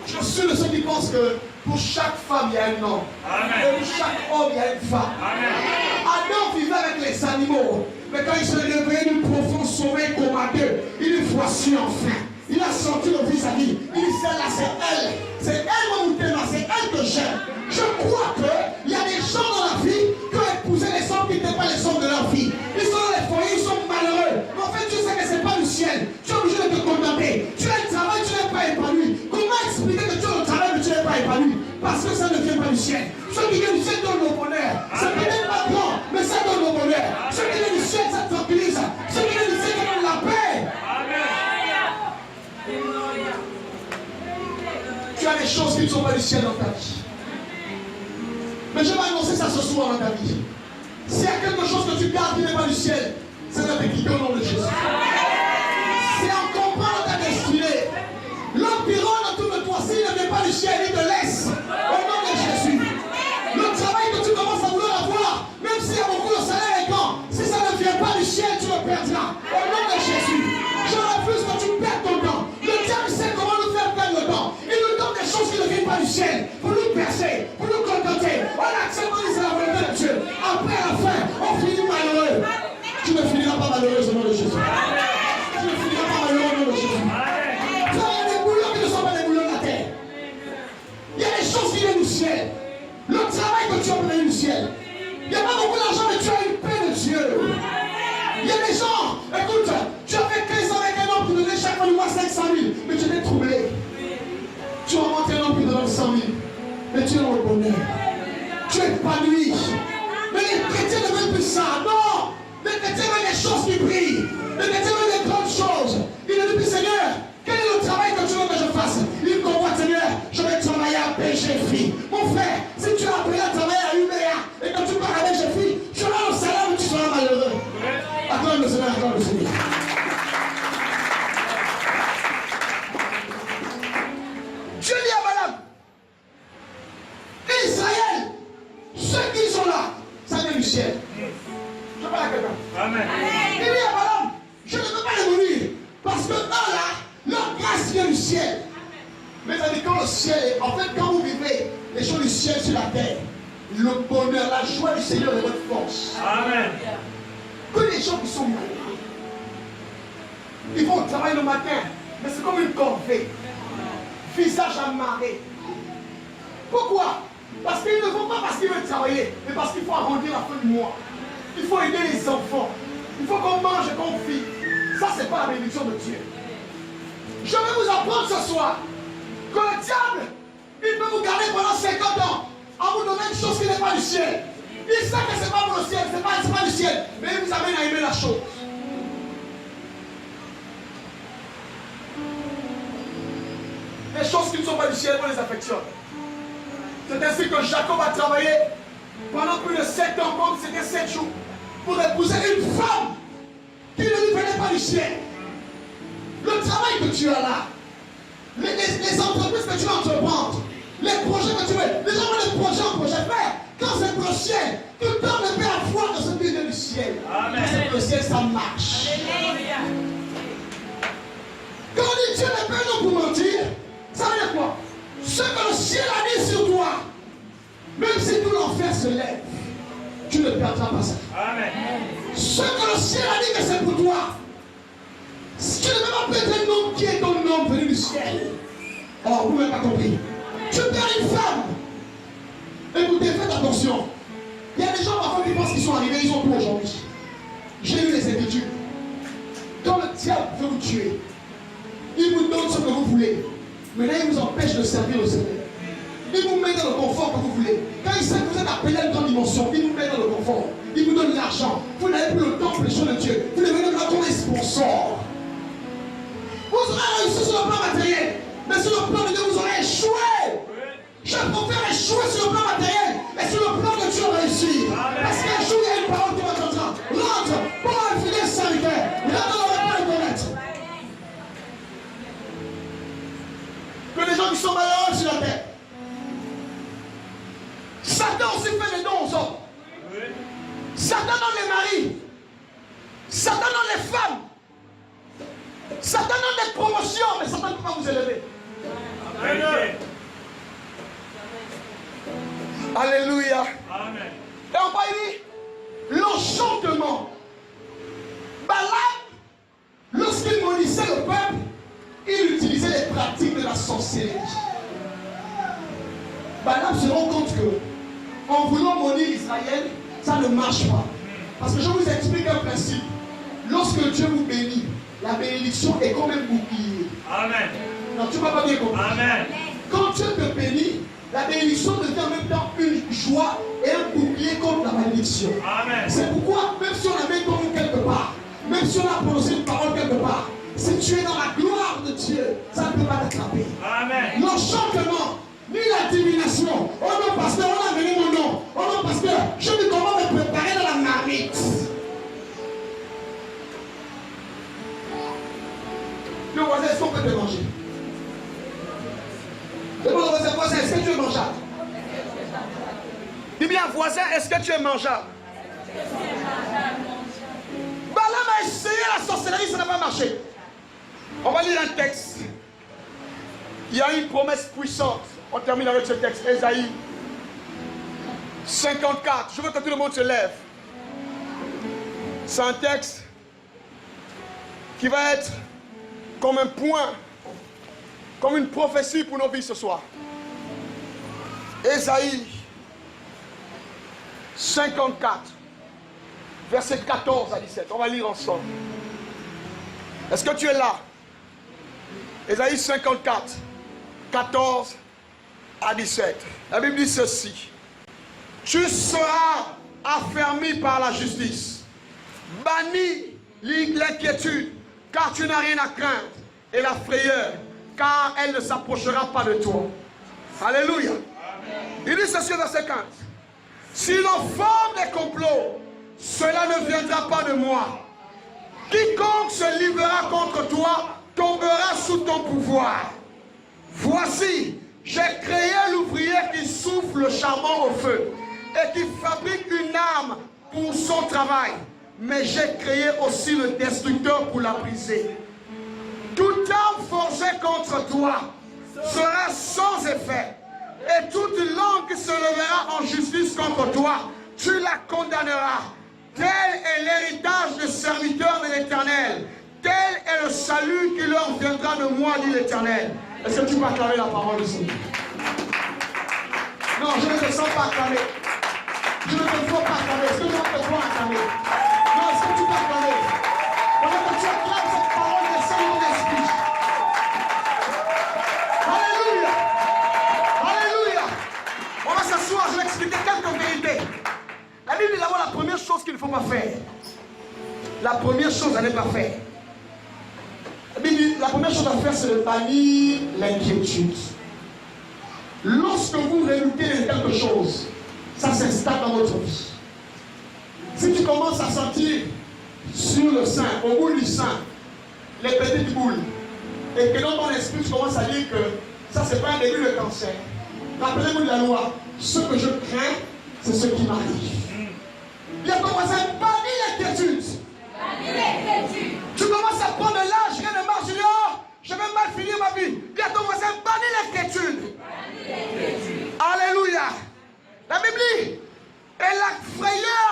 Je suis de ceux qui pensent que pour chaque femme, il y a un homme. Et pour chaque homme, il y a une femme. Adam vivait avec les animaux. Mais quand il se réveillait du profond sommeil comme à deux, il dit voici enfin. Il a senti le vis-à-vis. Il dit, celle-là, c'est elle. C'est elle, mon témoin, c'est elle que j'aime. Je crois qu'il y a des gens dans la vie qui ont épousé les hommes qui n'étaient pas les hommes de leur vie. Ils sont dans les foyers, ils sont malheureux. Mais en fait, tu sais que ce n'est pas du ciel. Tu es obligé de te condamner. Tu as le travail, tu n'es pas épanoui. Comment expliquer que tu as le travail, mais tu n'es pas épanoui? Parce que ça ne vient pas du ciel. Ce qui vient du ciel donne le bonheur. Ce qui n'est pas grand, mais ça donne le bonheur. Ce qui vient du ciel, ça tranquillise. Ce qui vient du ciel, ça donne la paix. Tu as des choses qui ne sont pas du ciel dans ta vie. Mais je vais annoncer ça ce soir dans ta vie. S'il y a quelque chose que tu gardes qui n'est pas du ciel, c'est de te quitter au nom de Jésus. C'est en comprenant ta destinée. L'homme qui rôde autour de toi, s'il ne vient pas du ciel, il te laisse. Au nom de Jésus. Le travail que tu commences à vouloir avoir, même s'il y a beaucoup de salaire et quand, si ça ne vient pas du ciel, tu le perdras. Au nom de Jésus. Je refuse que tu perdes ton temps. Le diable sait comment nous faire perdre le temps. Il nous donne des choses qui ne viennent pas du ciel. Pour nous percer, pour nous contenter. On accepte que c'est la volonté de Dieu. Après à la fin, on finit malheureux. Tu ne finiras pas malheureux au nom de Jésus. Tu ne finiras pas malheureux au nom de Jésus. Il y a des boulots qui ne sont pas des boulots de la terre. Il y a des choses qui viennent du ciel. Le travail que tu as vient du ciel. Il n'y a pas beaucoup d'argent, mais tu as une paix de Dieu. Il y a des gens, écoute, tu as fait 15 ans avec un homme qui donnait chaque mois du mois 500 000, mais tu t'es troublé. Tu as monté un homme qui donne 100 000, mais tu es dans le bonheur. Tu es épanoui. Mais les chrétiens ne veulent plus ça. Non! Les chrétiens veulent des choses qui brillent. Les chrétiens veulent des grandes choses. Ils ne disent plus, Seigneur, quel est le travail que tu veux que je fasse? Ils convoitent, Seigneur, je vais travailler à PGFI. Mon frère, si tu as appris à travailler à UMEA et que tu pars avec PGFI, tu auras le salaire où tu seras malheureux. Acclame le Seigneur, acclame le Seigneur. Dieu dit à Balaam, Israël, ceux qui sont là, ça vient du ciel. Je parle à quelqu'un. Amen. Il dit à Balaam, je ne peux pas les mourir. Parce que eux là, leur grâce vient du ciel. Mais ça dit quand le ciel, en fait, quand vous vivez les choses du ciel sur la terre, le bonheur, la joie du Seigneur est votre force. Amen. Que les gens qui sont malheureux, ils vont au travail le matin, mais c'est comme une corvée. Visage amarré. Pourquoi? Parce qu'ils ne vont pas parce qu'ils veulent travailler, mais parce qu'il faut arrondir la fin du mois. Il faut aider les enfants. Il faut qu'on mange et qu'on vit. Ça, c'est pas la bénédiction de Dieu. Je vais vous apprendre ce soir que le diable, il peut vous garder pendant 50 ans en vous donnant une chose qui n'est pas du ciel. Il sait que ce n'est pas pour le ciel, c'est pas du ciel, mais il vous amène à aimer la chose. Les choses qui ne sont pas du ciel, on les affectionne. C'est ainsi que Jacob a travaillé pendant plus de 7 ans, comme c'était 7 jours, pour épouser une femme qui ne lui venait pas du ciel. Le travail que tu as là, les entreprises que tu vas entreprendre, les projets que tu veux, les gens ont des projets en projet faire. Quand c'est pour le ciel, tout le temps ne peut avoir que ce qui vient du ciel. Amen. Quand c'est pour le ciel, ça marche. Alléluia. Quand on dit Dieu n'est pas un homme pour mentir, ça veut dire quoi? Ce que le ciel a dit sur toi, même si tout l'enfer se lève, tu ne perdras pas ça. Amen. Ce que le ciel a dit que c'est pour toi, tu ne peux pas perdre un homme qui est ton nom venu du ciel. Alors, vous n'avez pas compris. Tu perds une femme. Écoutez, faites attention. Il y a des gens parfois qui pensent qu'ils sont arrivés, ils ont tout aujourd'hui. J'ai lu les Écritures. Quand le diable veut vous tuer, il vous donne ce que vous voulez. Mais là, il vous empêche de servir le Seigneur. Il vous met dans le confort que vous voulez. Quand il sait que vous êtes appelé à une grande dimension, il vous met dans le confort. Il vous donne l'argent. Vous n'avez plus le temps pour les choses de Dieu. Vous devenez maintenant comme un sponsor. Vous aurez réussi sur le plan matériel. Mais sur le plan de Dieu, vous aurez échoué. Je préfère échouer sur le plan matériel. Mais sur le plan de Dieu, réussir. Parce qu'un jour, il y a une parole qui va t'entendre. Rentre, pour un fidèle serviteur. Là, on ne va pas le connaître. Que les gens qui sont malheureux sur la terre. Satan aussi fait des dons aux hommes. Satan donne les maris. Satan donne les femmes. Satan donne des promotions, mais Satan ne peut pas vous élever. Amen. Alléluia. Amen. Et on va dire l'enchantement. Balaam, lorsqu'il maudissait le peuple, il sorcellerie. Balaam se rend compte que en voulant maudire Israël, ça ne marche pas. Parce que je vous explique un principe. Lorsque Dieu vous bénit, la bénédiction est comme un bouclier. Amen. Non, tu ne vas pas bien comprendre. Amen. Quand Dieu te bénit, la bénédiction devient en même temps une joie et un bouclier contre la malédiction. Amen. C'est pourquoi, même si on a mis ton nom quelque part, même si on a prononcé une parole quelque part, si tu es dans la gloire de Dieu, ça ne peut pas t'attraper. Amen. L'enchantement, ni la divination. Oh non, pasteur, on a amené mon nom. Oh non, pasteur, je dis comment me préparer dans la marmite. Le voisin, est-ce qu'on peut te manger? Demande au voisin, est-ce que tu es mangeable? Dis bien, voisin, est-ce que tu es mangeable? Balaam a essayé la sorcellerie, ça n'a pas marché. On va lire un texte. Il y a une promesse puissante. On termine avec ce texte. Ésaïe 54. Je veux que tout le monde se lève. C'est un texte qui va être comme un point, comme une prophétie pour nos vies ce soir. Ésaïe 54, versets 14 à 17. On va lire ensemble. Est-ce que tu es là? Ésaïe 54, 14 à 17. La Bible dit ceci. Tu seras affermi par la justice, banni l'inquiétude, car tu n'as rien à craindre, et la frayeur, car elle ne s'approchera pas de toi. Alléluia. Il dit ceci au verset 15. Si l'on forme des complots, cela ne viendra pas de moi. Quiconque se livrera contre toi tombera sous ton pouvoir. Voici, j'ai créé l'ouvrier qui souffle le charbon au feu et qui fabrique une arme pour son travail. Mais j'ai créé aussi le destructeur pour la briser. Toute arme forgée contre toi sera sans effet. Et toute langue qui se lèvera en justice contre toi, tu la condamneras. Tel est l'héritage des serviteurs de l'Éternel. Tel est le salut qui leur viendra de moi, dit l'Éternel. Est-ce que tu peux acclamer la parole ici? Non, je ne te sens pas acclamer. Je ne te vois pas acclamer. Est-ce que je te vois acclamer? Non, est-ce que tu peux acclamer? Pendant que tu acclames cette parole, descend mon esprit. Alléluia! Alléluia! On va s'asseoir, je vais expliquer quelques vérités. La Bible dit d'abord la première chose qu'il ne faut pas faire. La première chose à ne pas faire. La Bible dit la première chose à faire, c'est de bannir l'inquiétude. Lorsque vous redoutez de quelque chose, ça s'installe dans votre vie. Si tu commences à sentir sur le sein, au bout du sein, les petites boules, et que dans ton esprit tu commences à dire que ça c'est pas un début de cancer, rappelez-vous de la loi, ce que je crains, c'est ce qui m'arrive. Il y a ton voisin, bannis l'inquiétude. Tu commences à prendre l'âge, rien ne marche, tu dis, oh, je vais mal finir ma vie. Il y a ton voisin, bannis l'inquiétude. Alléluia. La Bible dit, et la frayeur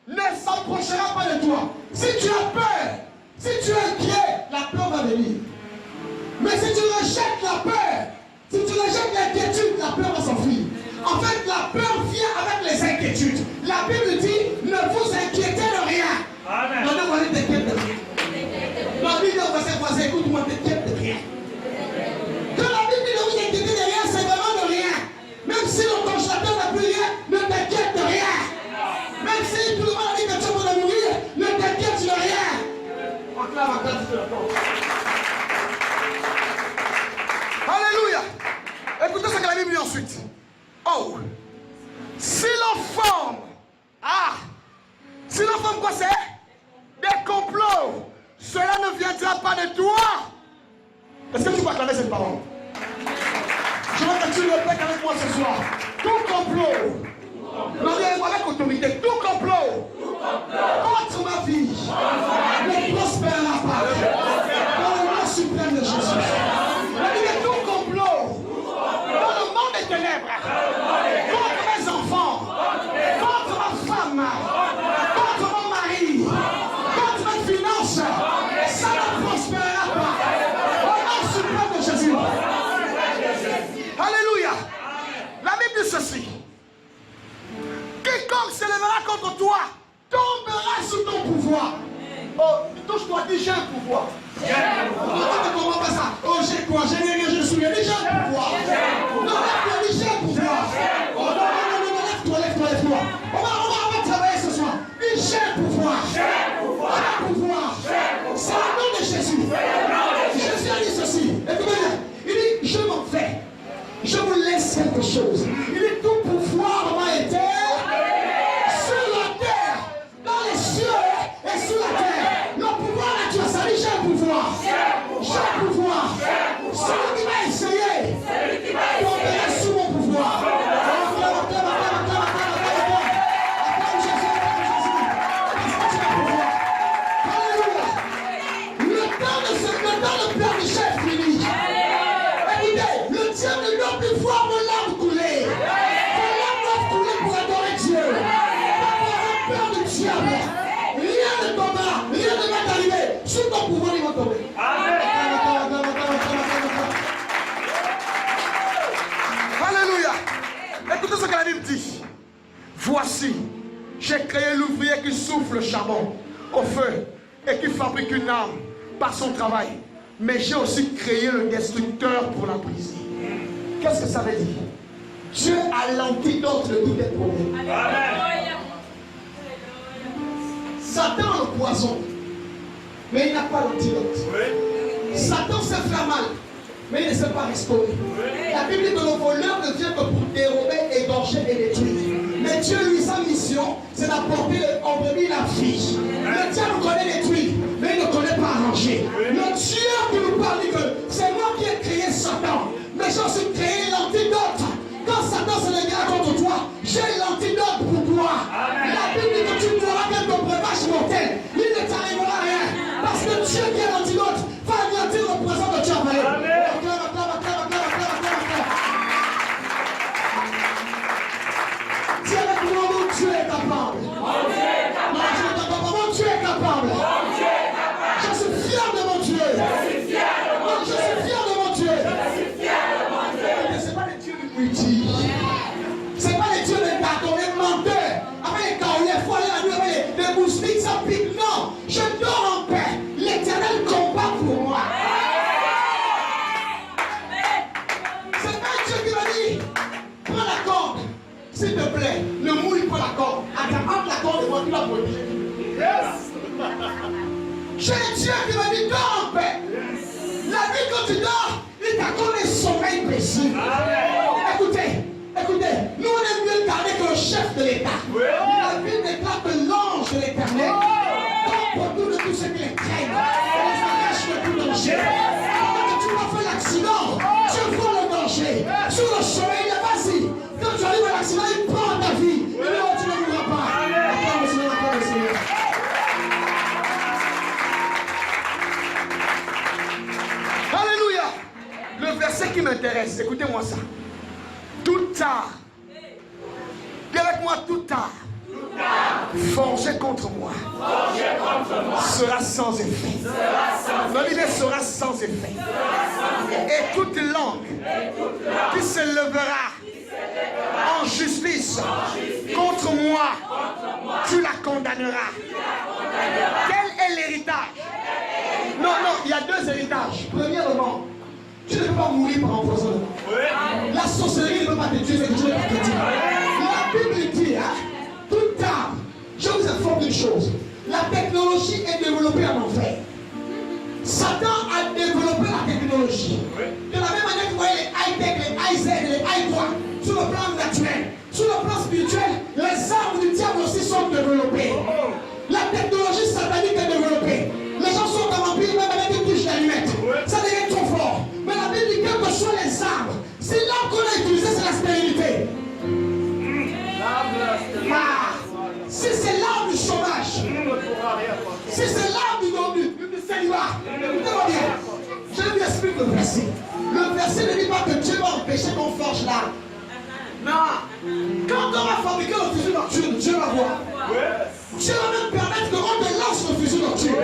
ne s'approchera pas de toi. Si tu as peur, si tu es inquiet, la peur va venir. Mais si tu rejettes la peur, si tu rejettes l'inquiétude, la peur va s'enfuir. En fait, la peur vient avec les inquiétudes. La Bible dit, ne vous inquiétez de rien. Amen. Non, ne vous t'inquiète de rien. La Bible dit, voisin, écoute-moi, t'inquiète de rien. Quand la Bible dit, ne vous inquiétez de rien, c'est vraiment de rien. Même si le congélateur n'a plus rien, ne t'inquiète de rien. Même si tout le monde a dit que tu vas mourir, ne t'inquiète de rien. On clame à grâce de la porte. Alléluia. Écoutez ce que la Bible dit ensuite. Oh, si l'on forme, si l'on forme quoi c'est? Des complots, cela ne viendra pas de toi. Est-ce que tu peux acclamer cette parole? Je veux que tu le répètes avec moi ce soir. Tout complot, non, avec autorité, tout complot contre ma vie ne prospérera pas. Dans le nom suprême de Jésus. La Bible dit tout complot dans le monde des ténèbres, contre mes enfants, contre ma femme, contre mon mari, contre mes finances, ça ne prospérera pas. Au nom suprême de Jésus. contre toi tombera sous ton pouvoir. Oh, touche-toi, dis j'ai un pouvoir. J'ai un pouvoir. Tu ne comprends pas ça? Oh, j'ai quoi? J'ai rien, je me souviens. Dis j'ai un pouvoir. Non, lève-toi, dis j'ai un pouvoir. Oh, non, lève-toi. On va travailler ce soir. Dis j'ai un pouvoir. J'ai un pouvoir. C'est le nom de Jésus. Jésus a dit ceci. Écoutez bien. Il dit, je m'en vais. Je vous laisse quelque chose. Il dit, tout pouvoir m'a été sur la terre, dans les cieux et sous la terre. Le pouvoir là, tu as ça dit, j'ai un pouvoir. J'ai un pouvoir. Celui qui m'a essayé tomberait sous mon pouvoir. Alléluia. Écoutez ce que la Bible dit. Voici, j'ai créé l'ouvrier qui souffle le charbon au feu et qui fabrique une arme par son travail. Mais j'ai aussi créé le destructeur pour la briser. Qu'est-ce que ça veut dire? Dieu a l'antidote de tous tes problèmes. Satan a le poison, mais il n'a pas l'antidote. Satan sait faire mal, mais il ne sait pas restaurer. La Bible dit que le voleur ne vient que pour dérober, égorger et détruire. Mais Dieu, lui, sa mission, c'est d'apporter en brebis la vie. Le diable connaît détruire, mais il ne connaît pas arranger. Le Dieu qui nous parle dit que c'est moi qui ai créé Satan, mais j'ai aussi créé l'antidote. Quand Satan se lèvera contre toi, j'ai l'antidote pour toi. La Bible dit que tu mourras bien ton breuvage mortel. Il ne t'arrivera rien. Parce que Dieu qui est l'antidote va anéantir le présent de Dieu. Dis avec moi, mon Dieu est capable. Mon Dieu est capable. Je suis fier de mon Dieu. Je suis fier de mon Dieu. Mais ce n'est pas le Dieu du petit. Ce n'est pas le Dieu des bâtons, des menteurs. Avec les caoulés, il faut aller la nuit avec les moustiques, ça pique. Non, je dors en paix. L'Éternel combat pour moi. C'est pas un Dieu qui m'a dit, prends la corde, s'il te plaît, ne mouille pas la corde. Attends, entre la corde et moi, tu vas protéger. J'ai un Dieu qui m'a dit, dors en paix. La nuit quand tu dors, il t'accorde un sommeil paisible. Écoutez, nous on aime mieux garder que le chef de l'État. La Bible déclare que l'ange de l'Éternel pour tout de tous ceux qui les craignent. Et les arrache de tout danger. Quand tu vas faire l'accident, tu vois le danger. Sur le chemin, il est vas-y. Quand tu arrives à l'accident, il prend ta vie. Et là, tu ne mourras pas. Acclame le Seigneur, acclame le Seigneur. Alléluia. Le verset qui m'intéresse, écoutez-moi ça. Tout tard. Dis avec moi, tout tard. Forgé contre moi sera sans effet. L'idée sera sans effet. Et toute langue qui se lèvera en justice contre moi, tu la condamneras. Quel est l'héritage? Non, il y a deux héritages. Premièrement, tu ne peux pas mourir par empoisonnement. La sorcellerie ne peut pas te tuer, c'est que tu ne peux pas te tuer. La Bible dit, tout tard, je vous informe d'une chose. La technologie est développée en enfer. Satan a développé la technologie. De la même manière que vous voyez les high-tech, les high-Z, les high-droits, sur le plan naturel, sur le plan spirituel, les armes du diable aussi sont développées. La technologie satanique est développée. Les gens sont en empire, même avec une touche d'allumette. Ça devient trop fort. Mais la Bible dit quelles que soient les armes, si l'arme qu'on a utilisée, c'est la stérilité. Si c'est l'arme du chômage, si c'est l'arme du célibat, écoutez-moi bien. Je lui explique le verset. Le verset ne dit pas que Dieu va empêcher qu'on forge l'arme. Non. Quand on va fabriquer le fusil nocturne, Dieu va voir. Dieu va même permettre qu'on te lance le fusil nocturne.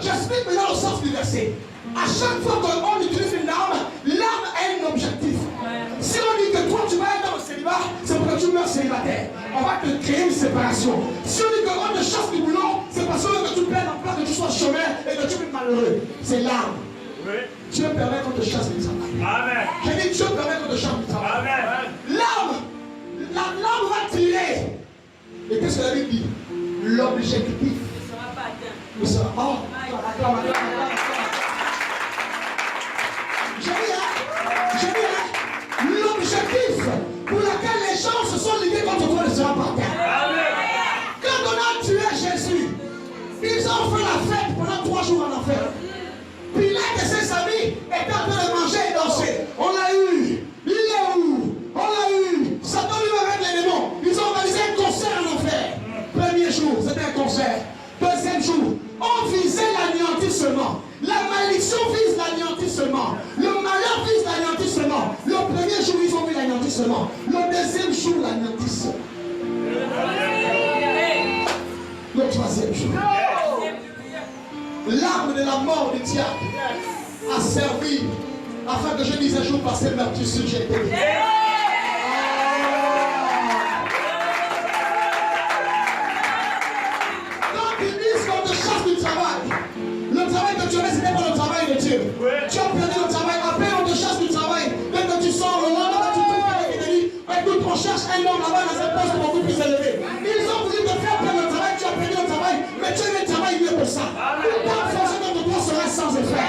J'explique maintenant le sens du verset. À chaque fois qu'on utilise une arme, l'arme a un objectif. Si on dit que toi tu vas être dans le célibat, c'est pour que tu meurs célibataire. On va te créer une séparation. Si on dit qu'on te chasse du boulot, c'est parce que tu perds l'emploi, que tu sois chômeur et que tu es malheureux. C'est l'arme. Oui. Dieu permet qu'on te chasse du travail. Amen. J'ai dit Dieu permet qu'on te chasse du travail. Amen. L'arme va tirer. Et qu'est-ce que la Bible dit? L'objectif Ne sera pas atteint. ne sera pas. J'ai dit, l'objectif pour lequel les gens se sont ligués contre toi ne sera pas atteint. Quand on a tué Jésus, ils ont fait la fête pendant 3 jours en enfer. Pilate et ses amis étaient en train de manger et danser. On l'a eu. Il est où? On l'a eu. Satan lui-même avec les démons. Ils ont organisé un concert en enfer. Premier jour, c'était un concert. Deuxième jour, on visait l'anéantissement. La malédiction vise l'anéantissement. Le malheur vise l'anéantissement. Le premier jour, ils ont vu l'anéantissement. Le deuxième jour, l'anéantissement. Le troisième jour. L'arme de la mort du diable a servi afin que je dise un jour par ces meurtrissures, j'ai été béni. Quand ils disent qu'on te chasse du travail, le travail que tu avais, c'était pas le travail de Dieu. Tu as perdu le travail, après on te chasse du travail. Dès que tu sors le lendemain, tu trouves quelqu'un qui te dit, écoute, on cherche un homme là-bas dans un poste beaucoup plus élevé. Ils ont voulu te faire perdre le travail, tu as perdu le travail, mais tu as eu un travail mieux que ça. Ta force contre toi sera sans effet.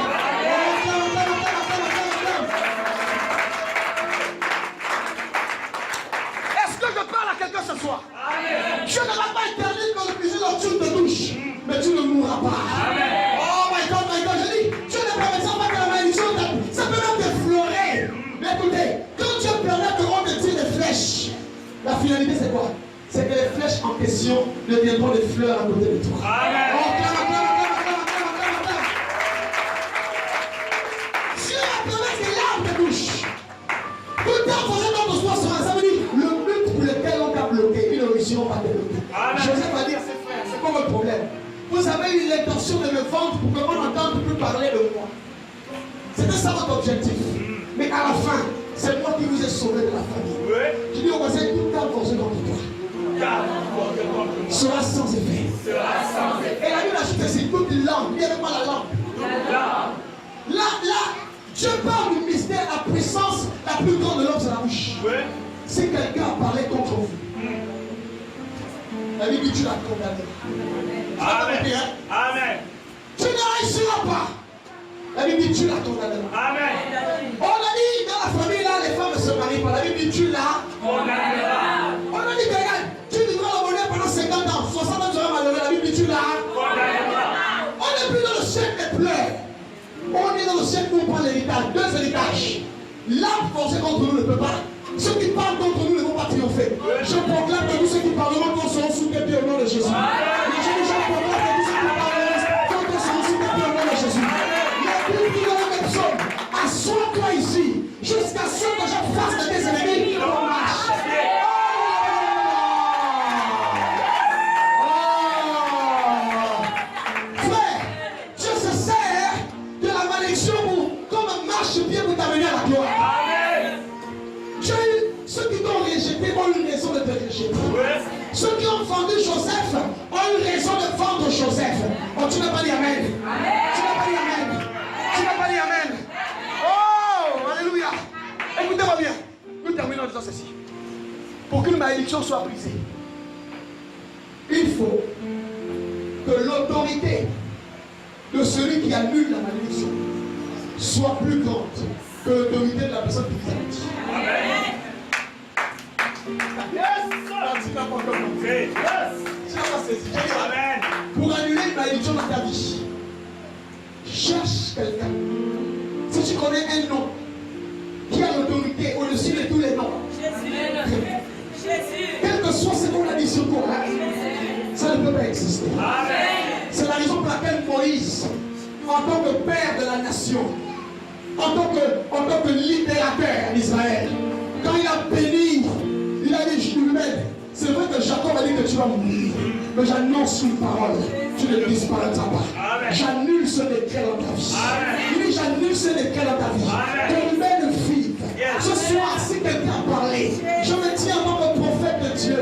Est-ce que je parle à quelqu'un ce soir? Je ne vais pas interdire que le fusil autour te touche, mais tu ne mourras pas. Oh my God, je dis, tu ne permettras pas que la malédiction, ça peut même t'effleurer. Mais écoutez, quand Dieu permet qu'on te tire des flèches, la finalité c'est quoi? C'est que les flèches en question deviendront des fleurs à côté de toi. Amen. Oh, clame. Dieu a permis que l'arme te touche. Tout en faisant notre soi sera, ça veut dire le but pour lequel on t'a bloqué, ils ne réussiront pas à te bloquer. Joseph va dire à ses frères, c'est quoi votre problème? Vous avez eu l'intention de me vendre pour que l'on n'entende plus parler de moi. C'était ça votre objectif. Mais à la fin, c'est moi qui vous ai sauvé de la famille. Je dis au voisin, tout temps forcé contre toi sera sans effet. Et la Bible ajoute ici toute langue. Il n'y avait pas la langue. Là, Dieu parle du mystère, la puissance la plus grande de l'homme, c'est la bouche. Si quelqu'un a parlé contre vous, la Bible dit tu l'as condamné. Amen. Amen. Tu ne réussiras pas. La Bible dit tu l'as condamné. Amen. On a dit dans la famille là, les femmes ne se marient pas. La Bible dit tu l'as condamné. On a dit que tu vivras le bonheur pendant 50 ans, 60 ans tu seras malheureux. La Bible dit tu l'as condamné. On n'est plus dans le siècle des pleurs. On est dans le siècle où on prend l'héritage, 2 héritages. L'arme forcée contre nous ne peut pas. Ceux qui parlent contre nous ne vont pas triompher. Je proclame que tous ceux qui parleront contre seront sous tes pieds au nom de Jésus. Je proclame que tous ceux qui parleront contre seront sous tes pieds au nom de Jésus. Les plus qui ont les psaumes, assois-toi ici jusqu'à ce que je fasse de tes ennemis ton marche. Frère, Dieu se sert de la malédiction comme un marche-pied pour t'amener à la gloire. Ceux qui t'ont rejeté ont une raison de te rejeter. Ceux qui ont vendu Joseph ont une raison de vendre Joseph. Oh, tu n'as pas dit Amen. Tu n'as pas dit Amen. Tu n'as pas dit Amen. Oh, alléluia. Écoutez-moi bien. Nous terminons en disant ceci. Pour qu'une malédiction soit brisée, il faut que l'autorité de celui qui annule la malédiction soit plus grande que l'autorité de la personne qui vous a dit. Amen. Pour annuler une malédiction dans ta vie, cherche quelqu'un. Si tu connais un nom qui a l'autorité au-dessus de tous les noms, quel que soit ce qu'on a dit sur toi, ça ne peut pas exister. C'est la raison pour laquelle Moïse, en tant que père de la nation, en tant que libérateur d'Israël, quand il a béni, il a dit, c'est vrai que Jacob a dit que tu vas mourir, mais j'annonce une parole, tu ne disparaîtras pas. J'annule ce décret dans ta vie. Il dit, j'annule ce décret dans ta vie. Ton belle fille, ce soir, si quelqu'un a parlé, je me tiens en tant que prophète de Dieu.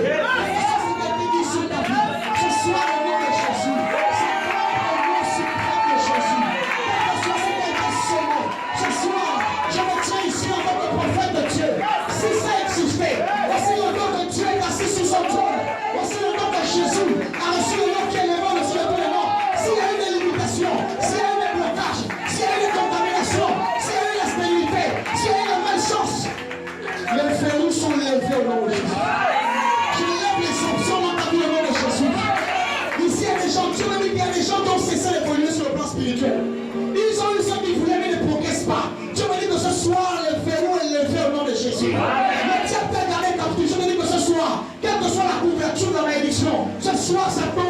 a des gens qui ont cessé d'évoluer sur le plan spirituel. Ils ont eu ce qu'ils voulaient, mais ils ne progressent pas. Je me dis que ce soir, les verrous est levé au nom de Jésus. Le diable t'a gardé captif. Je me dis que ce soir, quelle que soit la couverture de la malédiction, ce soir, ça tombe